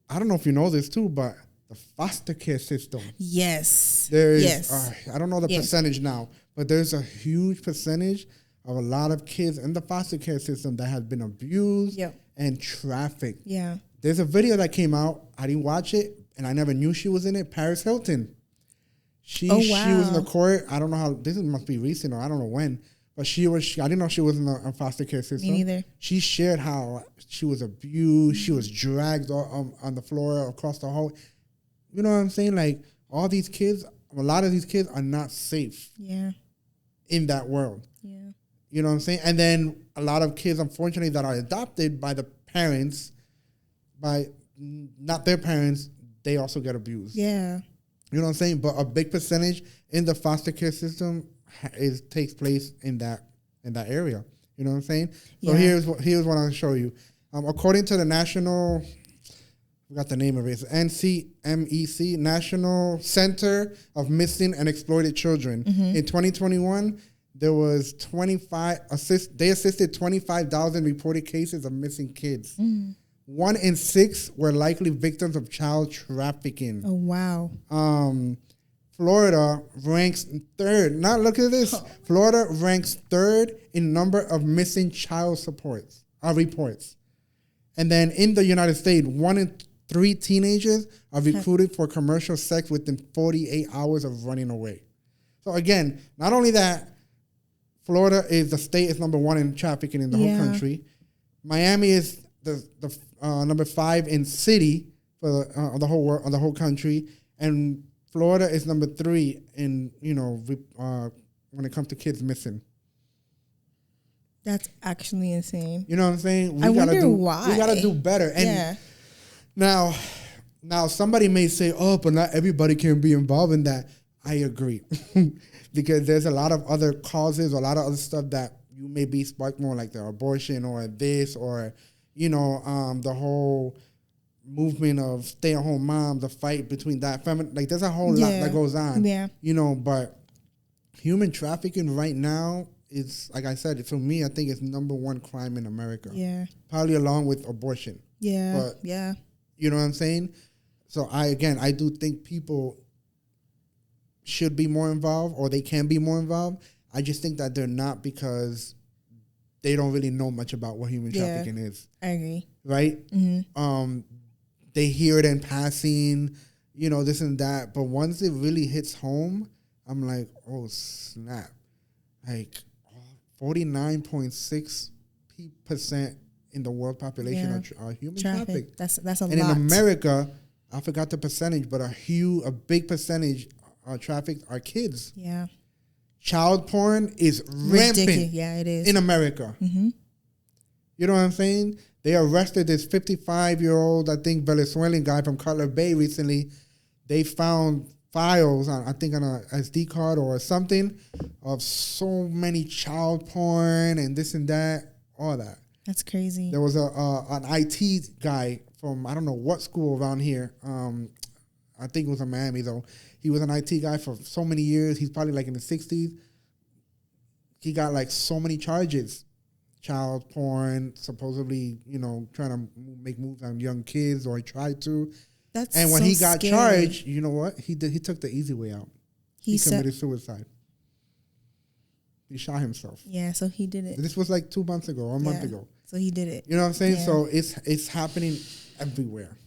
I don't know if you know this too, but the foster care system. Yes. I don't know the percentage now, but there's a huge percentage of a lot of kids in the foster care system that have been abused and trafficked. Yeah. There's a video that came out. I didn't watch it, and I never knew she was in it. Paris Hilton. She was in the court. I don't know how, this must be recent, or I don't know when, but I didn't know she was in the foster care system. Me neither. She shared how she was abused. She was dragged on the floor across the hall. You know what I'm saying? Like, all these kids, a lot of these kids are not safe. Yeah. In that world. Yeah. You know what I'm saying? And then a lot of kids, unfortunately, that are adopted by the parents, by not their parents, they also get abused. Yeah. You know what I'm saying? But a big percentage in the foster care system takes place in that area. You know what I'm saying? So here's what I'll show you. According to the National forgot the name of it. It's NCMEC, National Center of Missing and Exploited Children. In 2021, there was they assisted 25,000 reported cases of missing kids. 1 in 6 were likely victims of child trafficking. Oh, wow. Florida ranks third. Now look at this. Florida ranks third in number of missing child reports. And then in the United States, 1 in 3 teenagers are recruited for commercial sex within 48 hours of running away. So again, not only that, Florida is the state is number 1 in trafficking in the whole country. Miami is the number 5 in city for the whole world, the whole country, and Florida is number 3 in when it comes to kids missing. That's actually insane. You know what I'm saying? I wonder why. We gotta do better. And now somebody may say, "Oh, but not everybody can be involved in that." I agree, because there's a lot of other causes, a lot of other stuff that you may be sparked more, like the abortion or this, or the whole movement of stay-at-home mom, the fight between that family. Like, there's a whole lot that goes on. Yeah. But human trafficking right now is, like I said, for me, I think it's number 1 crime in America. Yeah. Probably along with abortion. Yeah. But, you know what I'm saying? So I do think people should be more involved, or they can be more involved. I just think that they're not, because they don't really know much about what human trafficking is. I agree. Right? Mm-hmm. They hear it in passing, this and that. But once it really hits home, I'm like, oh, snap. Like, 49.6% in the world population are human trafficked. That's a lot. And in America, I forgot the percentage, but a big percentage are trafficked are kids. Yeah. Child porn is rampant. Yeah, it is. In America. Mm-hmm. You know what I'm saying? They arrested this 55-year-old, I think, Venezuelan guy from Cutler Bay recently. They found files, on a SD card or something, of so many child porn and this and that, all that. That's crazy. There was an IT guy from, I don't know what school around here. I think it was in Miami, though. He was an IT guy for so many years. He's probably like in the 60s. He got like so many charges. Child porn, supposedly, trying to make moves on young kids, or he tried to. And when he got charged, you know what? He took the easy way out. He committed suicide. He shot himself. Yeah, so he did it. This was like 2 months ago, or a month ago. So he did it. You know what I'm saying? Yeah. So it's happening everywhere.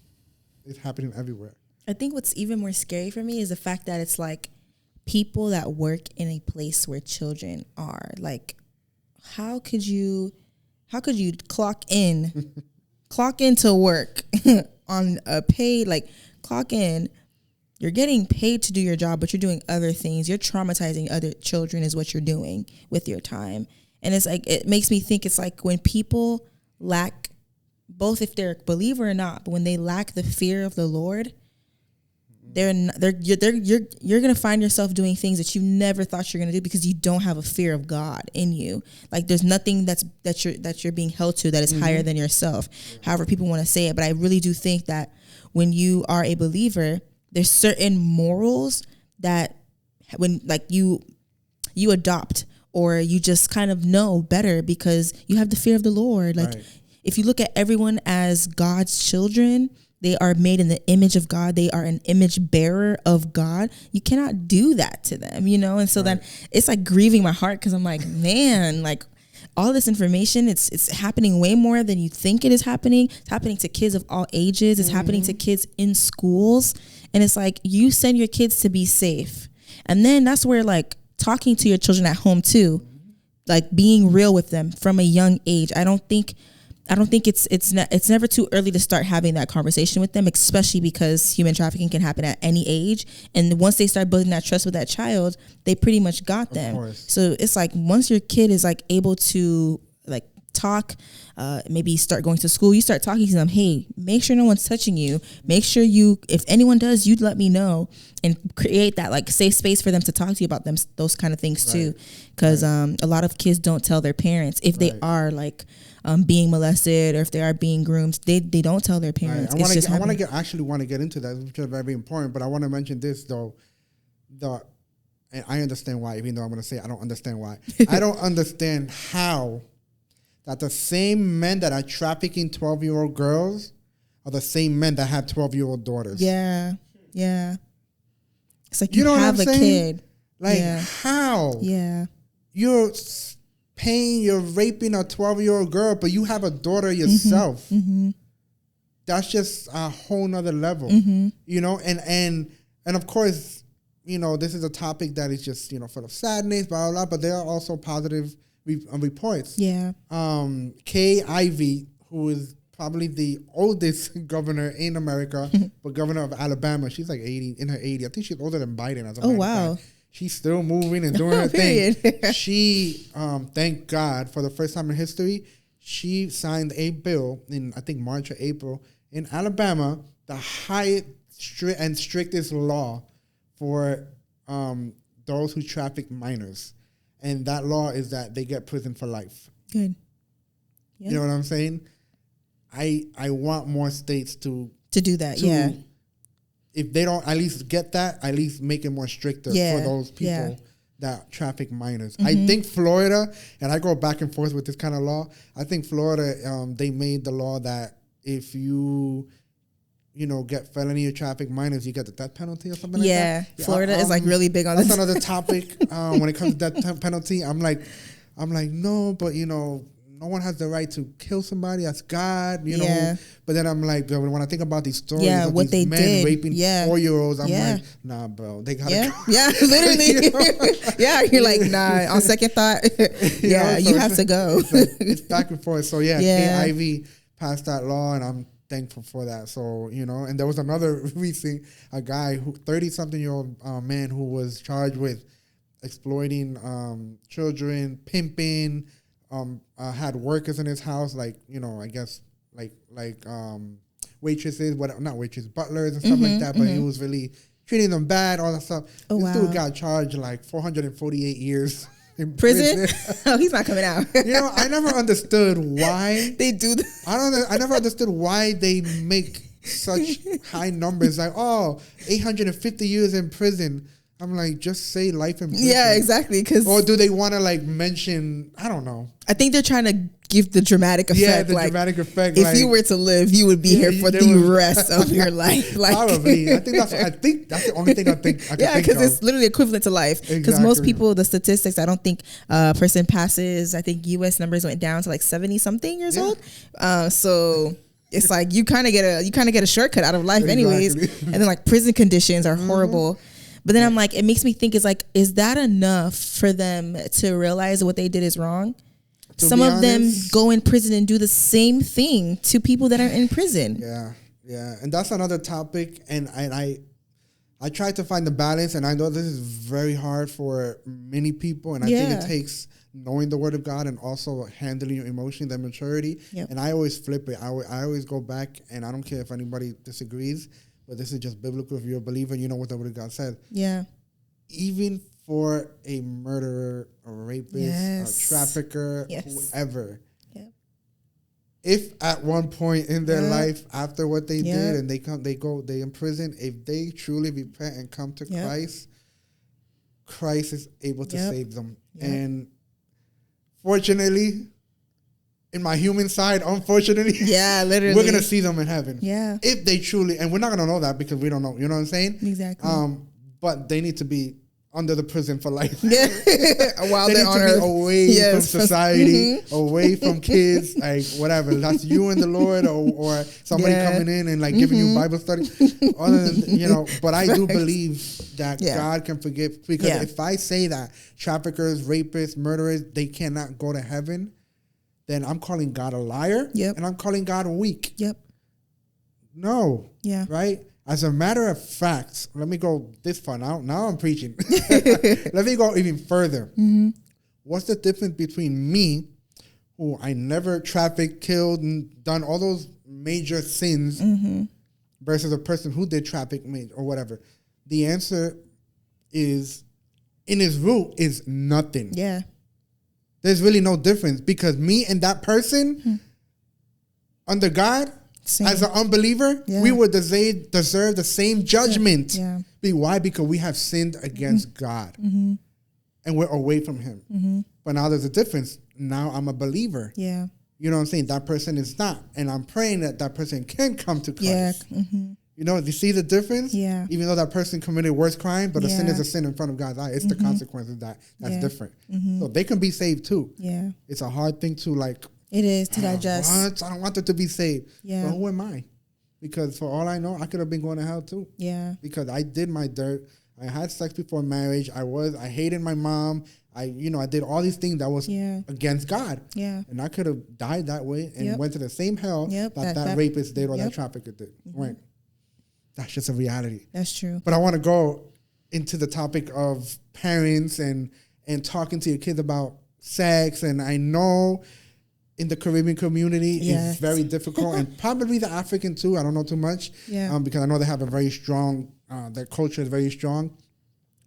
It's happening everywhere. I think what's even more scary for me is the fact that it's like people that work in a place where children are. Like, how could you clock into work on a paid, like, clock in, you're getting paid to do your job, but you're doing other things. You're traumatizing other children is what you're doing with your time. And it's like, it makes me think it's like when people lack, both if they're a believer or not, but when they lack the fear of the Lord, you're gonna find yourself doing things that you never thought you're gonna do, because you don't have a fear of God in you. Like, there's nothing that you're being held to that is higher than yourself. However people want to say it, but I really do think that when you are a believer, there's certain morals that when like you adopt, or you just kind of know better because you have the fear of the Lord. Like, if you look at everyone as God's children, they are made in the image of God. They are an image bearer of God. You cannot do that to them, And so then it's like grieving my heart, because I'm like, man, like all this information, it's happening way more than you think it is happening. It's happening to kids of all ages. It's happening to kids in schools. And it's like, you send your kids to be safe. And then that's where, like, talking to your children at home too, like being real with them from a young age. I don't think it's never too early to start having that conversation with them, especially because human trafficking can happen at any age. And once they start building that trust with that child, they pretty much got them. So it's like, once your kid is like able to like talk, maybe start going to school, you start talking to them. Hey, make sure no one's touching you. Make sure if anyone does, you'd let me know, and create that like safe space for them to talk to you about those kind of things too. Because a lot of kids don't tell their parents if they are like being molested or if they are being groomed. They don't tell their parents. I want to get into that, which is very important. But I want to mention this though. And I understand why, even though I'm going to say I don't understand why. I don't understand how that the same men that are trafficking 12-year-old girls are the same men that have 12-year-old daughters. Yeah. It's like you have a kid. Like how? Yeah. You're raping a 12-year-old girl, but you have a daughter yourself. Mm-hmm. That's just a whole nother level, you know? And of course, you know, this is a topic that is just, you know, full of sadness, blah, blah, blah, but there are also positive reports. Yeah. Kay Ivey, who is probably the oldest governor in America, but governor of Alabama, she's like 80, in her 80s. I think she's older than Biden as a matter of fact. She's still moving and doing her thing. She, thank God, for the first time in history, she signed a bill in, I think, March or April in Alabama, the highest and strictest law for those who traffic minors. And that law is that they get prison for life. Good. Yep. You know what I'm saying? I want more states to do that, If they don't at least get that, at least make it more stricter for those people that traffic minors. I think Florida, and I go back and forth with this kind of law, I think Florida, they made the law that if you get felony or traffic minors, you get the death penalty or something like that. Yeah, Florida is like really big on that's this. That's another topic when it comes to death penalty. I'm like, no, but no one has the right to kill somebody. That's God, you know. But then I'm like, when I think about these stories of what these they men did. raping 4-year-olds, I'm like, nah, bro, they gotta go. Yeah, literally. You're like, nah. On second thought, you have to go. It's back and forth. So Kay Ivey passed that law, and I'm thankful for that. So, and there was another recent, a guy 30-something-year-old man who was charged with exploiting children, pimping, had workers in his house, like, I guess like waitresses, not waitresses, butlers and stuff like that. But he was really treating them bad, all that stuff. This dude got charged like 448 years in prison. Oh, he's not coming out. I never understood why they do that. I never understood why they make such high numbers, like 850 years in prison. I'm like, just say life in prison. Yeah, exactly. Or do they want to like mention? I don't know. I think they're trying to give the dramatic effect. Yeah, the dramatic effect. If you were to live, you would be here for the rest of your life. Like, probably. I think that's the only thing I think. Because it's literally equivalent to life. Because most people, the statistics, I don't think a person passes. I think U.S. numbers went down to like 70-something years old. So it's like you kind of get a shortcut out of life, anyways. And then like prison conditions are horrible. But then I'm like, it makes me think, is that enough for them to realize what they did is wrong? Some of them go in prison and do the same thing to people that are in prison. Yeah. And that's another topic. And I try to find the balance. And I know this is very hard for many people. And I think it takes knowing the word of God and also handling your emotions and maturity. Yep. And I always flip it. I always go back, and I don't care if anybody disagrees, but this is just biblical. If you're a believer, you know what the word of God said. Yeah. Even for a murderer, a rapist, a trafficker, whoever. Yep. If at one point in their life, after what they did, and they in prison, if they truly repent and come to Christ, Christ is able to save them. And fortunately, in my human side, unfortunately, literally, we're gonna see them in heaven. Yeah, if they truly, and we're not gonna know that because we don't know. You know what I'm saying? Exactly. But they need to be under the prison for life. Yeah, while they they're need on to earth, be away from society, away from kids, like whatever. That's you and the Lord, or somebody coming in and like giving you Bible study. Other than but I do believe that God can forgive, because if I say that traffickers, rapists, murderers, they cannot go to heaven, then I'm calling God a liar, and I'm calling God weak. No. Yeah. Right? As a matter of fact, let me go this far now. Now I'm preaching. Let me go even further. What's the difference between me, who I never trafficked, killed, and done all those major sins versus a person who did traffic or whatever? The answer is, in its root, is nothing. Yeah. There's really no difference because me and that person under God, Same. as an unbeliever, we would deserve the same judgment. Yeah. Why? Because we have sinned against God and we're away from Him. But now there's a difference. Now I'm a believer. Yeah. You know what I'm saying? That person is not. And I'm praying that that person can come to Christ. Yeah. You know, you see the difference? Yeah. Even though that person committed worse crime, but a sin is a sin in front of God's eye. It's the consequences that's different. So they can be saved too. Yeah. It's a hard thing to like. It is to digest. What? I don't want them to be saved. Yeah. But who am I? Because for all I know, I could have been going to hell too. Yeah. Because I did my dirt. I had sex before marriage. I hated my mom. I did all these things that was against God. Yeah. And I could have died that way and went to the same hell that rapist did or that trafficker did. Right. That's just a reality. That's true. But I want to go into the topic of parents and talking to your kids about sex. And I know in the Caribbean community, it's very difficult, and probably the African too. I don't know too much, because I know they have a very strong, their culture is very strong.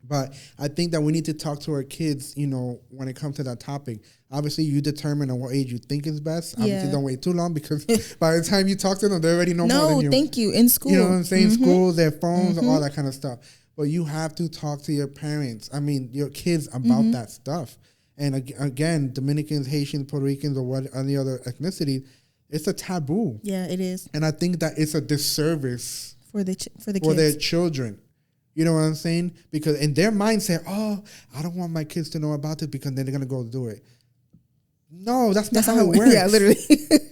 But I think that we need to talk to our kids, when it comes to that topic. Obviously, you determine at what age you think is best. Obviously, don't wait too long because by the time you talk to them, they already know more than you. No, thank you. In school. You know what I'm saying? School, their phones, all that kind of stuff. But you have to talk to your parents, your kids about that stuff. And again, Dominicans, Haitians, Puerto Ricans, or any other ethnicity, it's a taboo. Yeah, it is. And I think that it's a disservice for the kids. For their children. You know what I'm saying? Because in their mindset, I don't want my kids to know about it because then they're going to go do it. No, that's not how it works. Yeah, literally.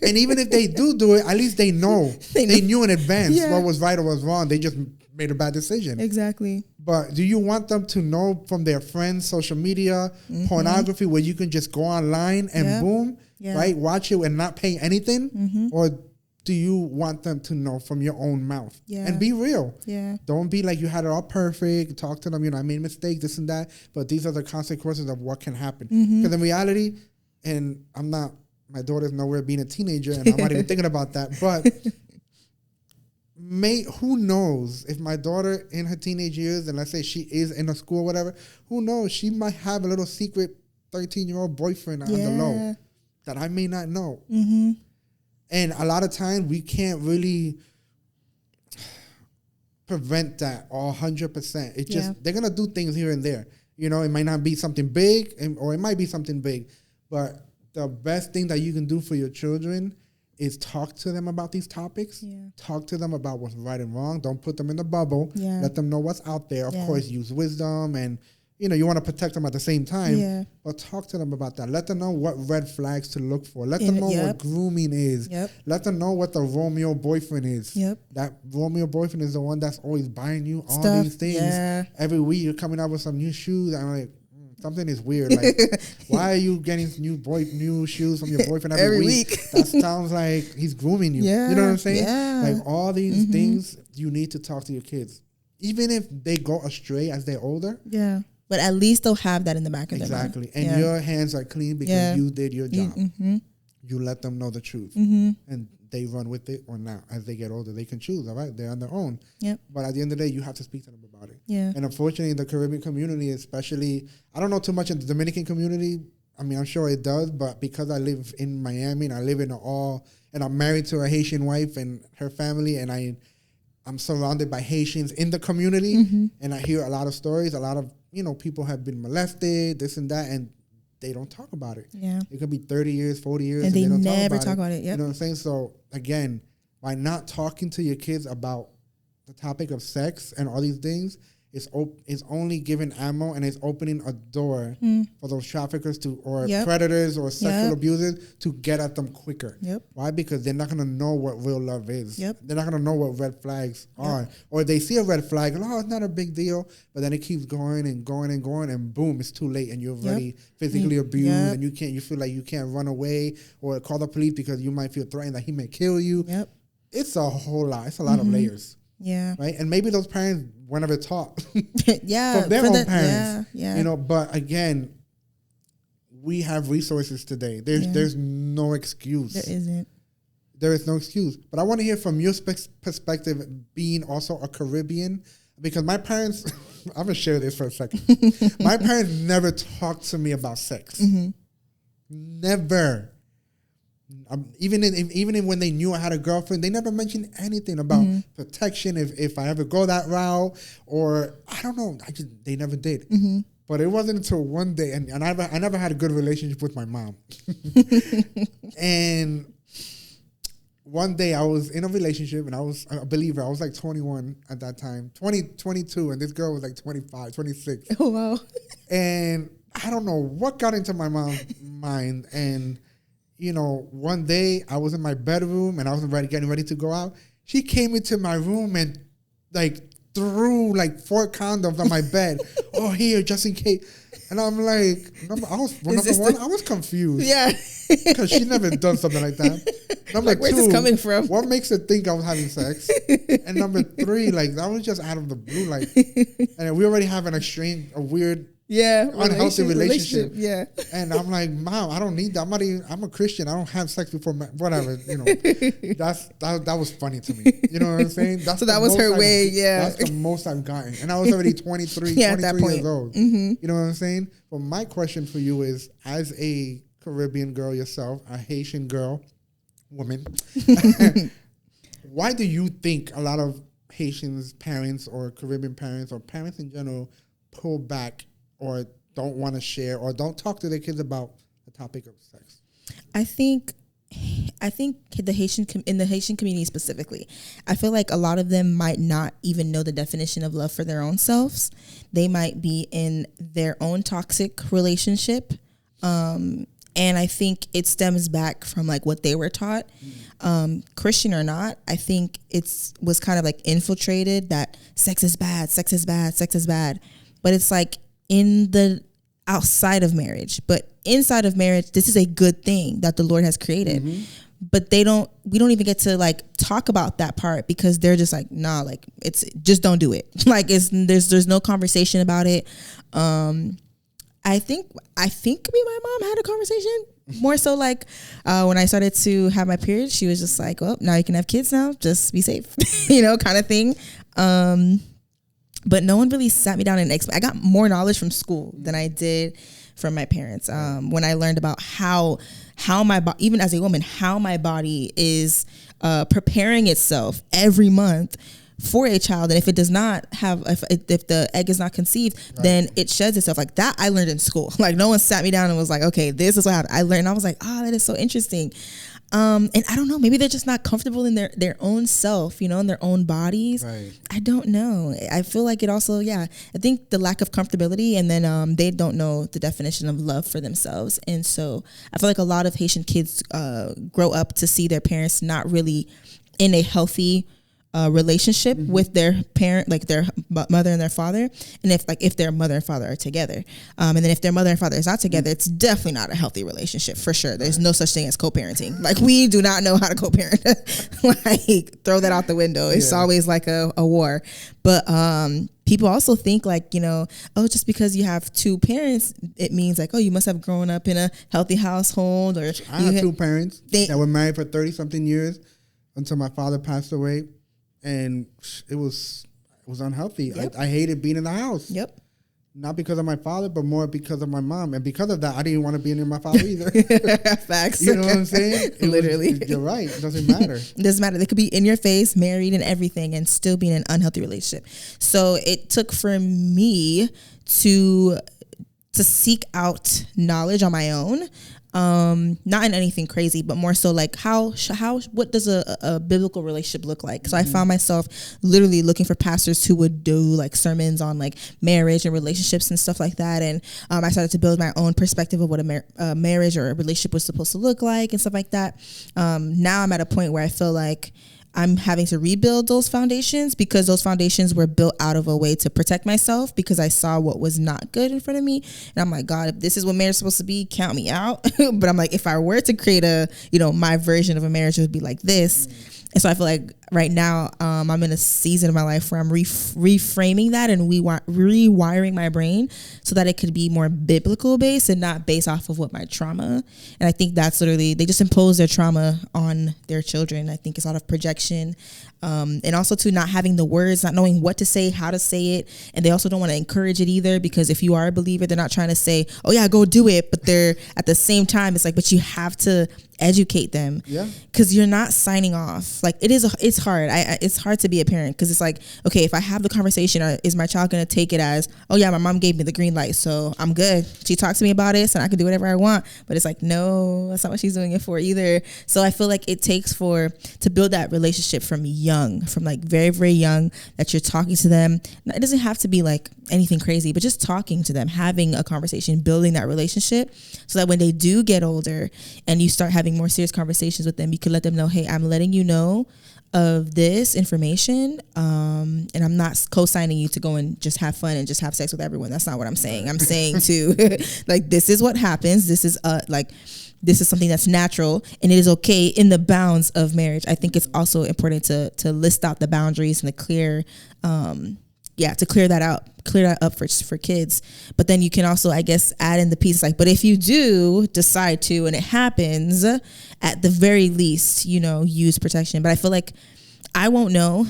And even if they do it, at least they know. They knew in advance what was right or was wrong. They just made a bad decision. Exactly. But do you want them to know from their friends, social media, pornography, where you can just go online and boom, right? Watch it and not pay anything? Or do you want them to know from your own mouth? Yeah. And be real. Yeah. Don't be like you had it all perfect. Talk to them, I made mistakes, this and that. But these are the consequences of what can happen. Because in reality, and my daughter's nowhere being a teenager, and I'm not even thinking about that. But who knows if my daughter in her teenage years, and let's say she is in a school or whatever, who knows? She might have a little secret 13-year-old boyfriend on the low that I may not know. And a lot of times we can't really prevent that all 100%. It's just, they're going to do things here and there. It might not be something big, or it might be something big. But the best thing that you can do for your children is talk to them about these topics. Yeah. Talk to them about what's right and wrong. Don't put them in the bubble. Yeah. Let them know what's out there. Of course, use wisdom, and you want to protect them at the same time. Yeah. But talk to them about that. Let them know what red flags to look for. Let them know what grooming is. Let them know what the Romeo boyfriend is. That Romeo boyfriend is the one that's always buying you all these things. Yeah. Every week you're coming out with some new shoes. I'm like, something is weird. Like, why are you getting new shoes from your boyfriend every week? That sounds like he's grooming you. Yeah, you know what I'm saying? Yeah. Like all these things, you need to talk to your kids. Even if they go astray as they're older. Yeah. But at least they'll have that in the back of their mind. Exactly. And your hands are clean because you did your job. You let them know the truth. And they run with it or not. As they get older, they can choose, all right? They're on their own. Yep. But at the end of the day, you have to speak to them about it. Yeah. And unfortunately, in the Caribbean community, especially, I don't know too much in the Dominican community. I mean, I'm sure it does, but because I live in Miami and I live in and I'm married to a Haitian wife and her family, and I'm surrounded by Haitians in the community, and I hear a lot of stories. A lot of, people have been molested, this and that, and they don't talk about it. Yeah. It could be 30 years, 40 years, and they don't never talk about it. Yep. You know what I'm saying? So, again, by not talking to your kids about the topic of sex and all these things, it's only giving ammo, and it's opening a door for those traffickers or predators or sexual abusers to get at them quicker. Yep. Why? Because they're not going to know what real love is. Yep. They're not going to know what red flags are. Or they see a red flag, it's not a big deal, but then it keeps going and going and going, and boom, it's too late, and you're already physically abused, and you feel like you can't run away or call the police because you might feel threatened that he may kill you. Yep. It's a whole lot. It's a lot of layers. Yeah. Right? And maybe those parents were never taught from their own parents. Yeah. But again, we have resources today. There's no excuse. There isn't. There is no excuse. But I want to hear from your perspective, being also a Caribbean, because my parents, I'm going to share this for a second. My parents never talked to me about sex. Mm-hmm. Never. Even when they knew I had a girlfriend, they never mentioned anything about protection if I ever go that route, or I don't know. They never did. Mm-hmm. But it wasn't until one day, and I never had a good relationship with my mom. And one day I was in a relationship, and I was a believer. I was like 21 at that time, 22, and this girl was like 25, 26. Oh, wow. And I don't know what got into my mom's mind. And, you know, one day I was in my bedroom, and I was getting ready to go out. She came into my room and, like, threw, like, 4 condoms on my bed. Oh, here, just in case. And I'm like, I was confused. Yeah. Because she never done something like that. Number where's 2, this coming from? What makes her think I was having sex? And number 3, like, that was just out of the blue. Like, and we already have a weird, unhealthy relationship. Yeah. And I'm like, Mom, I don't need that. I'm a Christian. I don't have sex before whatever. You know, that was funny to me. You know what I'm saying? So that was her way. Yeah. That's the most I've gotten. And I was already 23 years old. Mm-hmm. You know what I'm saying? Well, my question for you is, as a Caribbean girl yourself, a Haitian woman, why do you think a lot of Haitians parents or Caribbean parents or parents in general pull back or don't want to share or don't talk to their kids about the topic of sex? I think the Haitian in the Haitian community specifically, I feel like a lot of them might not even know the definition of love for their own selves. They might be in their own toxic relationship. And I think it stems back from like what they were taught, Christian or not. I think was kind of like infiltrated that sex is bad, sex is bad, sex is bad. But it's like in the outside of marriage, but inside of marriage, this is a good thing that the Lord has created. Mm-hmm. But we don't even get to like talk about that part because they're just like, nah, like it's just don't do it. Like there's no conversation about it. I think me and my mom had a conversation more so like when I started to have my period, she was just like, well, now you can have kids now, just be safe, kind of thing. But no one really sat me down and explained. I got more knowledge from school than I did from my parents. When I learned about how my body, even as a woman, how my body is preparing itself every month for a child, and if it does not have, if the egg is not conceived, right, then it sheds itself. Like that, I learned in school. Like no one sat me down and was like, "Okay, this is what happened." I learned. I was like, "Ah, that is so interesting." And I don't know. Maybe they're just not comfortable in their own self, in their own bodies. Right. I don't know. I feel like it also, I think the lack of comfortability, and then they don't know the definition of love for themselves, and so I feel like a lot of Haitian kids grow up to see their parents not really in a healthy relationship mm-hmm. with their parent, like their mother and their father, and if their mother and father are together, and then if their mother and father is not together, it's definitely not a healthy relationship for sure. There's no such thing as co-parenting. Like we do not know how to co-parent. Like throw that out the window. It's always like a war. But people also think like, just because you have two parents, it means like, oh, you must have grown up in a healthy household. Or I have two parents that were married for 30 something years until my father passed away. And it was unhealthy. Yep. I hated being in the house. Yep. Not because of my father, but more because of my mom. And because of that, I didn't want to be near my father either. Facts. You know what I'm saying? Literally. You're right. It doesn't matter. It doesn't matter. They could be in your face, married and everything, and still be in an unhealthy relationship. So it took for me to seek out knowledge on my own. Not in anything crazy, but more so like what does a biblical relationship look like? So I found myself literally looking for pastors who would do like sermons on like marriage and relationships and stuff like that. And I started to build my own perspective of what a marriage or a relationship was supposed to look like and stuff like that. Now I'm at a point where I feel like I'm having to rebuild those foundations because those foundations were built out of a way to protect myself because I saw what was not good in front of me. And I'm like, God, if this is what marriage is supposed to be, count me out. But I'm like, if I were to create my version of a marriage, it would be like this. And so I feel like right now, I'm in a season of my life where I'm reframing that and rewiring my brain so that it could be more biblical based and not based off of what my trauma. And I think that's literally, they just impose their trauma on their children. I think it's a lot of projection. And also to not having the words, not knowing what to say, how to say it. And they also don't want to encourage it either, because if you are a believer, they're not trying to say, oh yeah, go do it. But they're at the same time, it's like, but you have to educate them, because you're not signing off. Like it's hard. It's hard to be a parent, because it's like, okay, if I have the conversation, is my child going to take it as, oh yeah, my mom gave me the green light, so I'm good. She talked to me about it, so I can do whatever I want. But it's like, no, that's not what she's doing it for either. So I feel like it takes to build that relationship from like very, very young, that you're talking to them. It doesn't have to be like anything crazy, but just talking to them, having a conversation, building that relationship, so that when they do get older and you start having more serious conversations with them, you can let them know, hey, I'm letting you know of this information, and I'm not co-signing you to go and just have fun and just have sex with everyone. That's not what I'm saying. I'm saying to like, this is what happens. This is something that's natural, and it is okay in the bounds of marriage. I think it's also important to list out the boundaries and to clear that up for kids. But then you can also, I guess, add in the piece like, but if you do decide to, and it happens, at the very least, use protection. But I feel like I won't know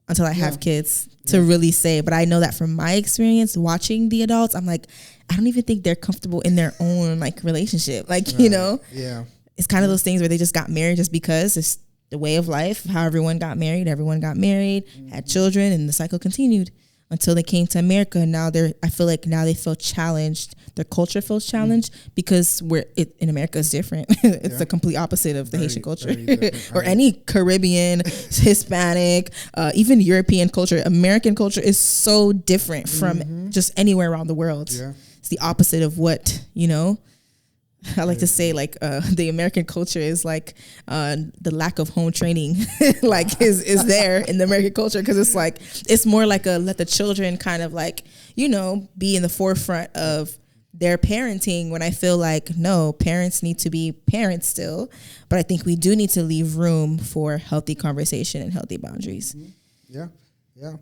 until I have kids to really say. But I know that from my experience watching the adults, I'm like, I don't even think they're comfortable in their own like relationship. Like, it's kind of those things where they just got married just because it's the way of life, how everyone got married, had children, and the cycle continued until they came to America. And now I feel like now they feel challenged. Their culture feels challenged because in America is different. It's the complete opposite of the Haitian culture or any Caribbean, Hispanic, even European culture. American culture is so different from just anywhere around the world. Yeah. It's the opposite of what, I like to say, like, the American culture is like the lack of home training like is there in the American culture, because it's like, it's more like let the children kind of like, be in the forefront of their parenting, when I feel like, no, parents need to be parents still. But I think we do need to leave room for healthy conversation and healthy boundaries. Yeah.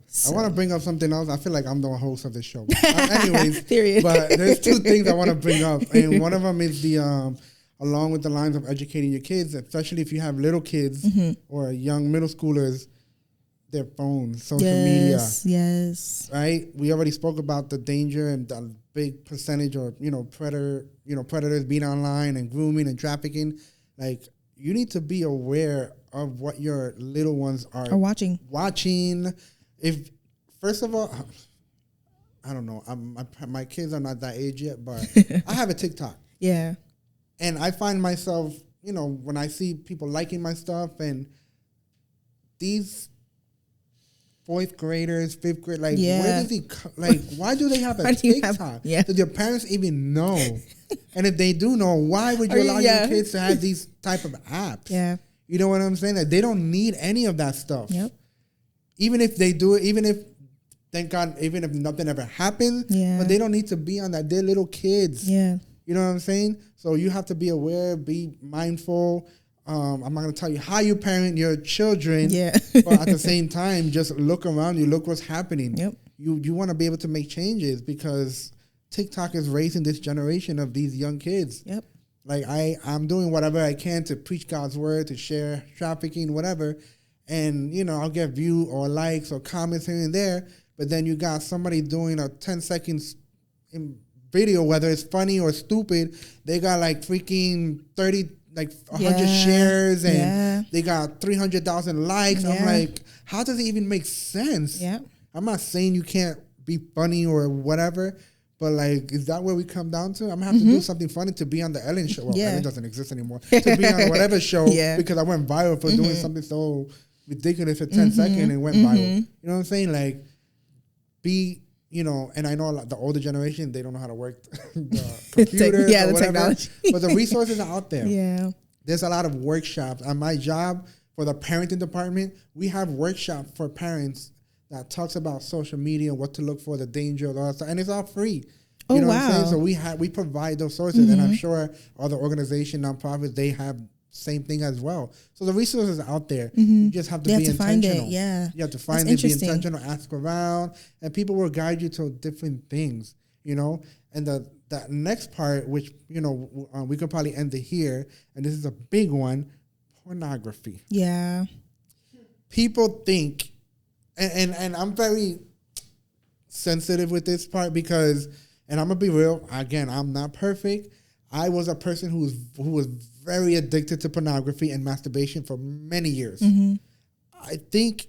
So. I want to bring up something else. I feel like I'm the host of this show. Anyways, but there's two things I want to bring up. And one of them is the, along with the lines of educating your kids, especially if you have little kids or young middle schoolers, their phones, social media. Yes. Right? We already spoke about the danger and the big percentage or, predators being online and grooming and trafficking. Like, you need to be aware of what your little ones are watching. If, first of all, I don't know, my kids are not that age yet, but I have a TikTok. Yeah. And I find myself, when I see people liking my stuff, and these fourth graders, fifth grade, like, where does why do they have a TikTok? Does your parents even know? And if they do know, why would you allow your kids to have these type of apps? Yeah. You know what I'm saying? Like, they don't need any of that stuff. Yep. Even if they do it, even if, thank God, even if nothing ever happens, but they don't need to be on that. They're little kids. Yeah. You know what I'm saying? So you have to be aware, be mindful. I'm not going to tell you how you parent your children, but at the same time, just look around you, look what's happening. Yep. You want to be able to make changes, because TikTok is raising this generation of these young kids. Yep. Like, I'm doing whatever I can to preach God's word, to share trafficking, whatever. And, I'll get views or likes or comments here and there. But then you got somebody doing a 10 seconds video, whether it's funny or stupid. They got like freaking 100 shares, and they got 300,000 likes. I'm like, how does it even make sense? Yeah. I'm not saying you can't be funny or whatever, but like, is that where we come down to? I'm gonna have to do something funny to be on the Ellen show. Well, Ellen doesn't exist anymore. To be on whatever show, because I went viral for doing something so ridiculous for 10 seconds and went viral. You know what I'm saying? Like, and I know the older generation, they don't know how to work the computers or whatever, technology. But the resources are out there. Yeah. There's a lot of workshops. At my job, for the parenting department, we have workshops for parents that talks about social media, what to look for, the danger of all that stuff, and it's all free. What I'm saying? So we provide those sources, and I'm sure other organizations, nonprofits, they have same thing as well. So the resources are out there. You just have to be intentional. Find it, yeah. You have to find it, be intentional, ask around, and people will guide you to different things, you know. And the next part, which, you know, we could probably end it here, and this is a big one, pornography. Yeah. People think, and I'm very sensitive with this part because, and I'm gonna be real, again, I'm not perfect. I was a person who was very addicted to pornography and masturbation for many years. I think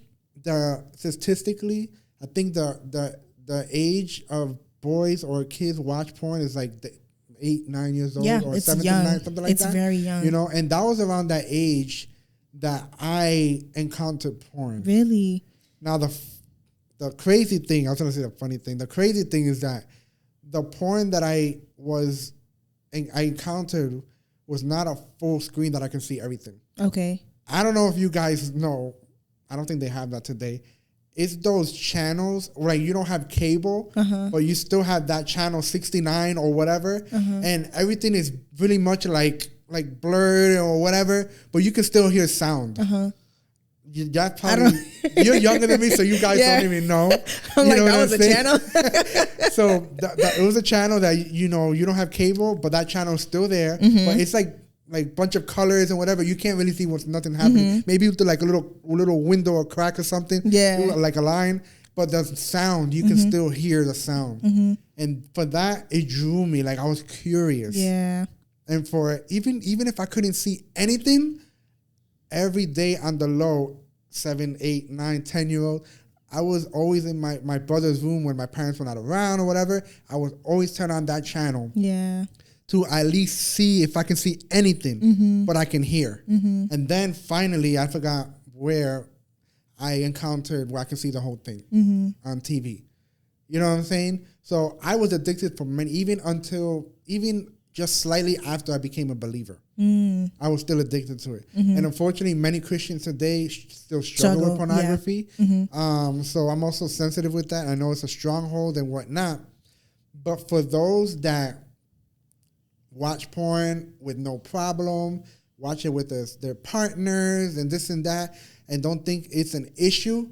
statistically, I think the age of boys or kids watch porn is like 8, 9 years old, or 7 to 9, something like that. It's very young. You know, and that was around that age that I encountered porn. Really? Now the crazy thing, I was going to say the funny thing. The crazy thing is that the porn that I encountered was not a full screen that I can see everything. Okay. I don't know if you guys know. I don't think they have that today. It's those channels where you don't have cable, but you still have that channel 69 or whatever, and everything is really much like blurred or whatever, but you can still hear sound. That probably, you're younger than me, so you guys don't even know. I'm like, that was a channel? So it was a channel that, you know, you don't have cable, but that channel is still there. But it's like bunch of colors and whatever. You can't really see what's nothing happening. Maybe with like a little window or crack or something. Yeah. Like a line. But the sound, you can still hear the sound. And for that, it drew me. Like, I was curious. Yeah. And for even if I couldn't see anything, every day on the low, 7, 8, 9, 10-year-old, I was always in my brother's room when my parents were not around or whatever. I would always turn on that channel. Yeah. To at least see if I can see anything, but I can hear. And then finally, I forgot where I encountered where I can see the whole thing on TV. You know what I'm saying? So I was addicted for many, even just slightly after I became a believer. I was still addicted to it. And unfortunately, many Christians today still struggle with pornography. So I'm also sensitive with that. I know it's a stronghold and whatnot. But for those that watch porn with no problem, watch it with their partners and this and that, and don't think it's an issue,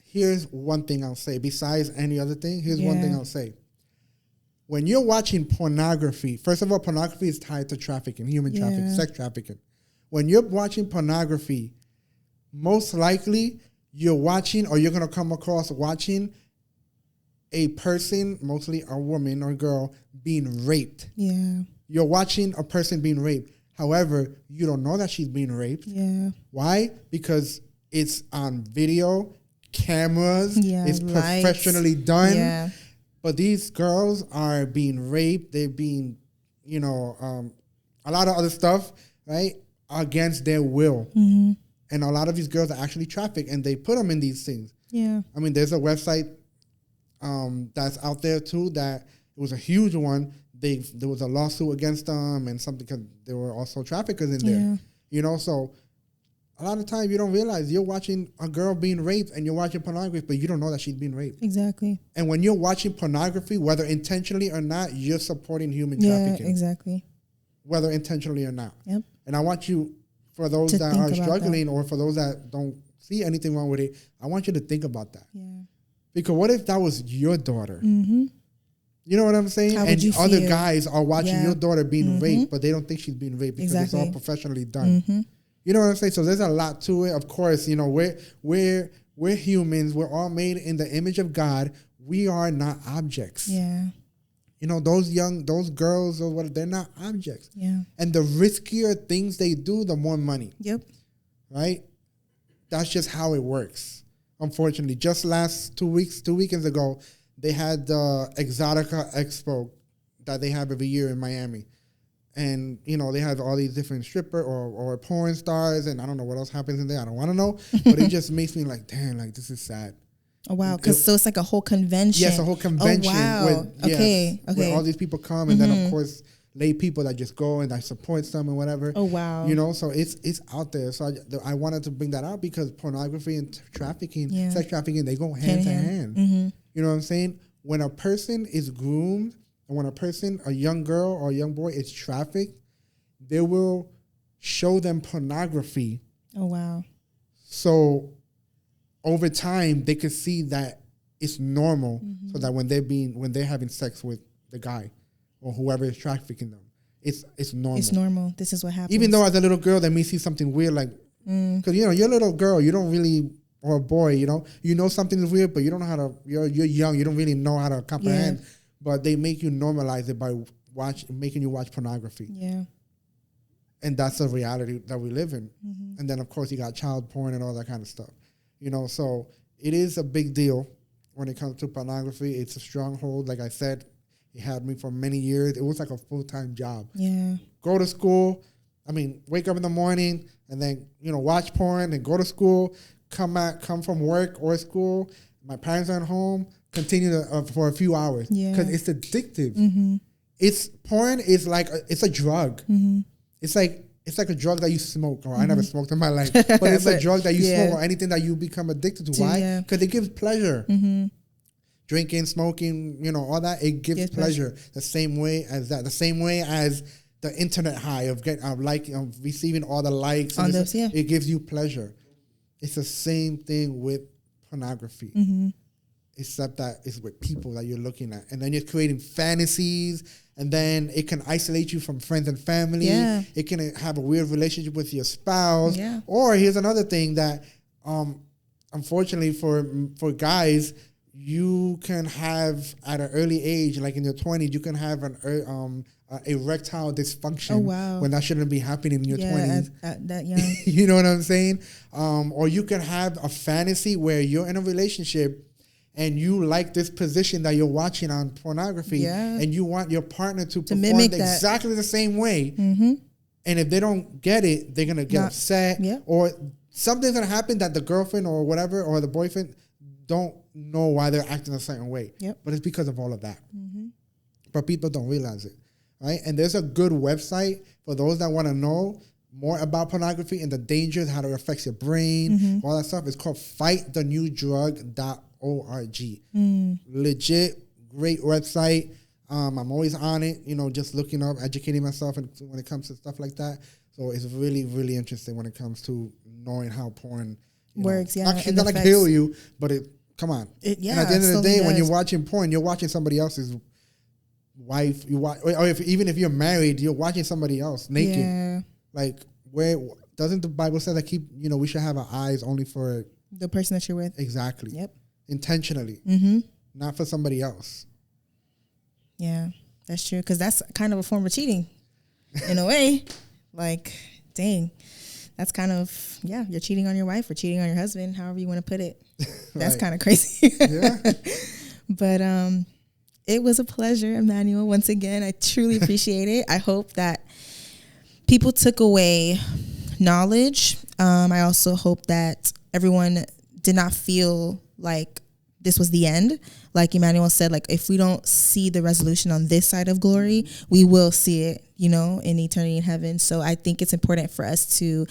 here's one thing I'll say. Besides any other thing, here's one thing I'll say. When you're watching pornography, first of all, pornography is tied to trafficking, human trafficking, sex trafficking. When you're watching pornography, most likely you're watching, or you're going to come across watching, a person, mostly a woman or girl, being raped. Yeah. You're watching a person being raped. However, you don't know that she's being raped. Yeah. Why? Because it's on video, cameras, it's professionally done. Yeah. But these girls are being raped. They're being, a lot of other stuff, right, against their will. And a lot of these girls are actually trafficked, and they put them in these things. Yeah. I mean, there's a website that's out there, too, that it was a huge one. There was a lawsuit against them and something because there were also traffickers in there. Yeah. So a lot of times you don't realize you're watching a girl being raped and you're watching pornography, but you don't know that she's being raped. Exactly. And when you're watching pornography, whether intentionally or not, you're supporting human trafficking. Yeah, exactly. Whether intentionally or not. Yep. And I want you, for those that are struggling or for those that don't see anything wrong with it, I want you to think about that. Yeah. Because what if that was your daughter? You know what I'm saying? And other guys are watching your daughter being raped, but they don't think she's being raped because it's all professionally done. You know what I'm saying? So there's a lot to it. Of course, we're humans. We're all made in the image of God. We are not objects. Yeah. Those girls or what, they're not objects. Yeah. And the riskier things they do, the more money. Yep. Right? That's just how it works. Unfortunately, just last 2 weekends ago, they had the Exotica Expo that they have every year in Miami. And, they have all these different stripper or porn stars, and I don't know what else happens in there. I don't want to know. But it just makes me like, damn, like, this is sad. Oh, wow. So it's like a whole convention. Yes, a whole convention. Oh, wow. Where all these people come, and then, of course, lay people that just go and that support them and whatever. Oh, wow. So it's out there. So I wanted to bring that out because pornography and trafficking, sex trafficking, they go hand to hand. You know what I'm saying? When a person is groomed, and when a young girl or a young boy is trafficked, they will show them pornography. Oh, wow. So over time, they could see that it's normal, so that when they're having sex with the guy or whoever is trafficking them, it's normal. It's normal. This is what happens. Even though as a little girl, they may see something weird, like, because you're a little girl, you don't really, or a boy, you know something is weird, but you don't know how to. You're young, you don't really know how to comprehend. Yeah. But they make you normalize it by making you watch pornography. Yeah. And that's the reality that we live in. And then of course you got child porn and all that kind of stuff. So it is a big deal when it comes to pornography. It's a stronghold. Like I said, it had me for many years. It was like a full-time job. Yeah. Go to school. Wake up in the morning and then, watch porn and go to school, come from work or school. My parents aren't home. Continue for a few hours. Yeah. Because it's addictive. Porn is like, it's a drug. It's like a drug that you smoke, or I never smoked in my life, but it's a drug that you smoke or anything that you become addicted to. Why? Because it gives pleasure. Drinking, smoking, all that, it gives pleasure. The same way as that. The same way as the internet high of receiving all the likes. It gives you pleasure. It's the same thing with pornography. Except that it's with people that you're looking at. And then you're creating fantasies, and then it can isolate you from friends and family. Yeah. It can have a weird relationship with your spouse. Yeah. Or here's another thing that, unfortunately for guys, you can have at an early age, like in your 20s, you can have an erectile dysfunction. Oh, wow. When that shouldn't be happening in your 20s. At that young. You know what I'm saying? Or you can have a fantasy where you're in a relationship and you like this position that you're watching on pornography, and you want your partner to perform exactly the same way. And if they don't get it, they're going to get upset. Yeah. Or something's going to happen that the girlfriend or whatever, or the boyfriend don't know why they're acting a certain way. Yep. But it's because of all of that. But people don't realize it, right? And there's a good website for those that want to know more about pornography and the dangers, how it affects your brain, all that stuff. It's called fightthenewdrug.org. Legit, great website. I'm always on it, just looking up, educating myself when it comes to stuff like that. So it's really, really interesting when it comes to knowing how porn works. It's not like kill you, but come on. And at the end of the day, when you're watching porn, you're watching somebody else's wife. Even if you're married, you're watching somebody else naked. Yeah. Like, where doesn't the Bible say that we should have our eyes only for the person that you're with? Exactly. Yep. Intentionally, not for somebody else. Yeah, that's true. Because that's kind of a form of cheating, in a way. Like, dang, that's kind of you're cheating on your wife or cheating on your husband, however you want to put it. That's kind of crazy. Yeah. But it was a pleasure, Emmanuel. Once again, I truly appreciate it. I hope that people took away knowledge. I also hope that everyone did not feel like this was the end. Like Emmanuel said, like, if we don't see the resolution on this side of glory, we will see it, in eternity in heaven. So I think it's important for us to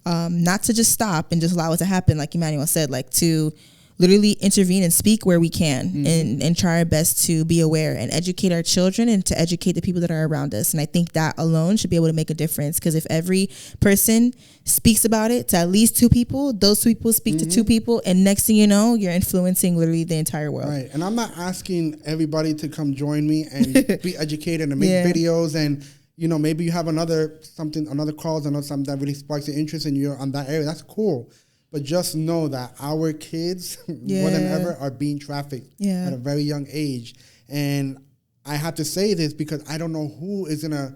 not to just stop and just allow it to happen. Like Emmanuel said, like to literally intervene and speak where we can and try our best to be aware and educate our children and to educate the people that are around us. And I think that alone should be able to make a difference, because if every person speaks about it to at least two people, those two people speak to two people, and next thing you know, you're influencing literally the entire world. Right. And I'm not asking everybody to come join me and be educated and make videos, and maybe you have another cause or something that really sparks your interest and you're on that area. That's cool. But just know that our kids, more than ever, are being trafficked at a very young age. And I have to say this because I don't know who is going to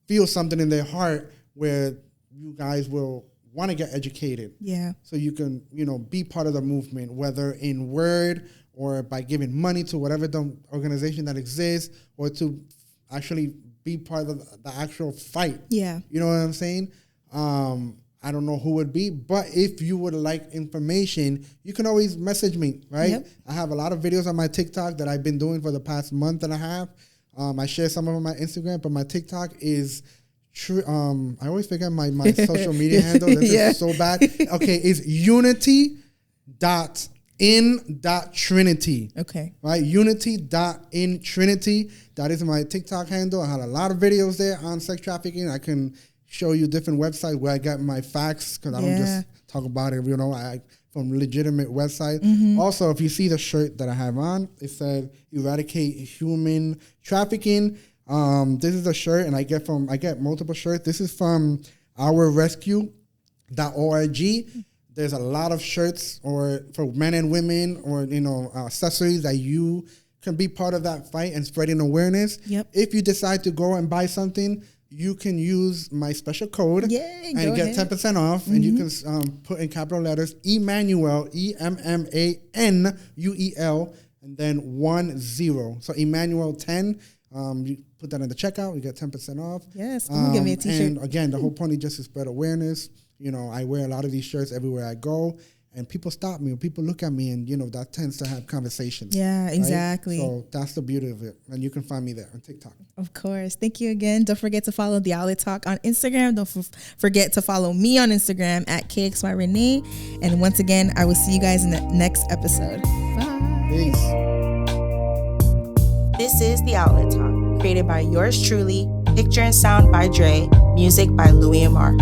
feel something in their heart where you guys will want to get educated. Yeah. So you can, be part of the movement, whether in word or by giving money to whatever the organization that exists, or to actually be part of the actual fight. Yeah. You know what I'm saying? I don't know who would be, but if you would like information, you can always message me, right? Yep. I have a lot of videos on my TikTok that I've been doing for the past month and a half. I share some of them on my Instagram, but my TikTok is, I always forget my social media handle. This is so bad. Okay, it's unity.in.trinity. Okay. Right? Unity.in.trinity. That is my TikTok handle. I had a lot of videos there on sex trafficking. I can show you different websites where I get my facts, because I don't just talk about it, from legitimate website. Also, if you see the shirt that I have on, it said eradicate human trafficking. This is a shirt, and I get multiple shirts. This is from ourrescue.org. There's a lot of shirts or for men and women, or accessories that you can be part of that fight and spreading awareness. Yep. If you decide to go and buy something, you can use my special code and get 10% off. And you can put in capital letters Emmanuel, EMMANUEL, and then 10. So Emmanuel 10. You put that in the checkout, you get 10% off. Yes, give me a t-shirt. And again, the whole point is just to spread awareness. I wear a lot of these shirts everywhere I go, and people stop me, or people look at me, and that tends to have conversations. Yeah, exactly. Right? So that's the beauty of it, and you can find me there on TikTok. Of course. Thank you again. Don't forget to follow The Outlet Talk on Instagram. Don't forget to follow me on Instagram at KXYRenee. And once again, I will see you guys in the next episode. Bye. Peace. This is The Outlet Talk, created by yours truly, picture and sound by Dre, music by Louis Amar.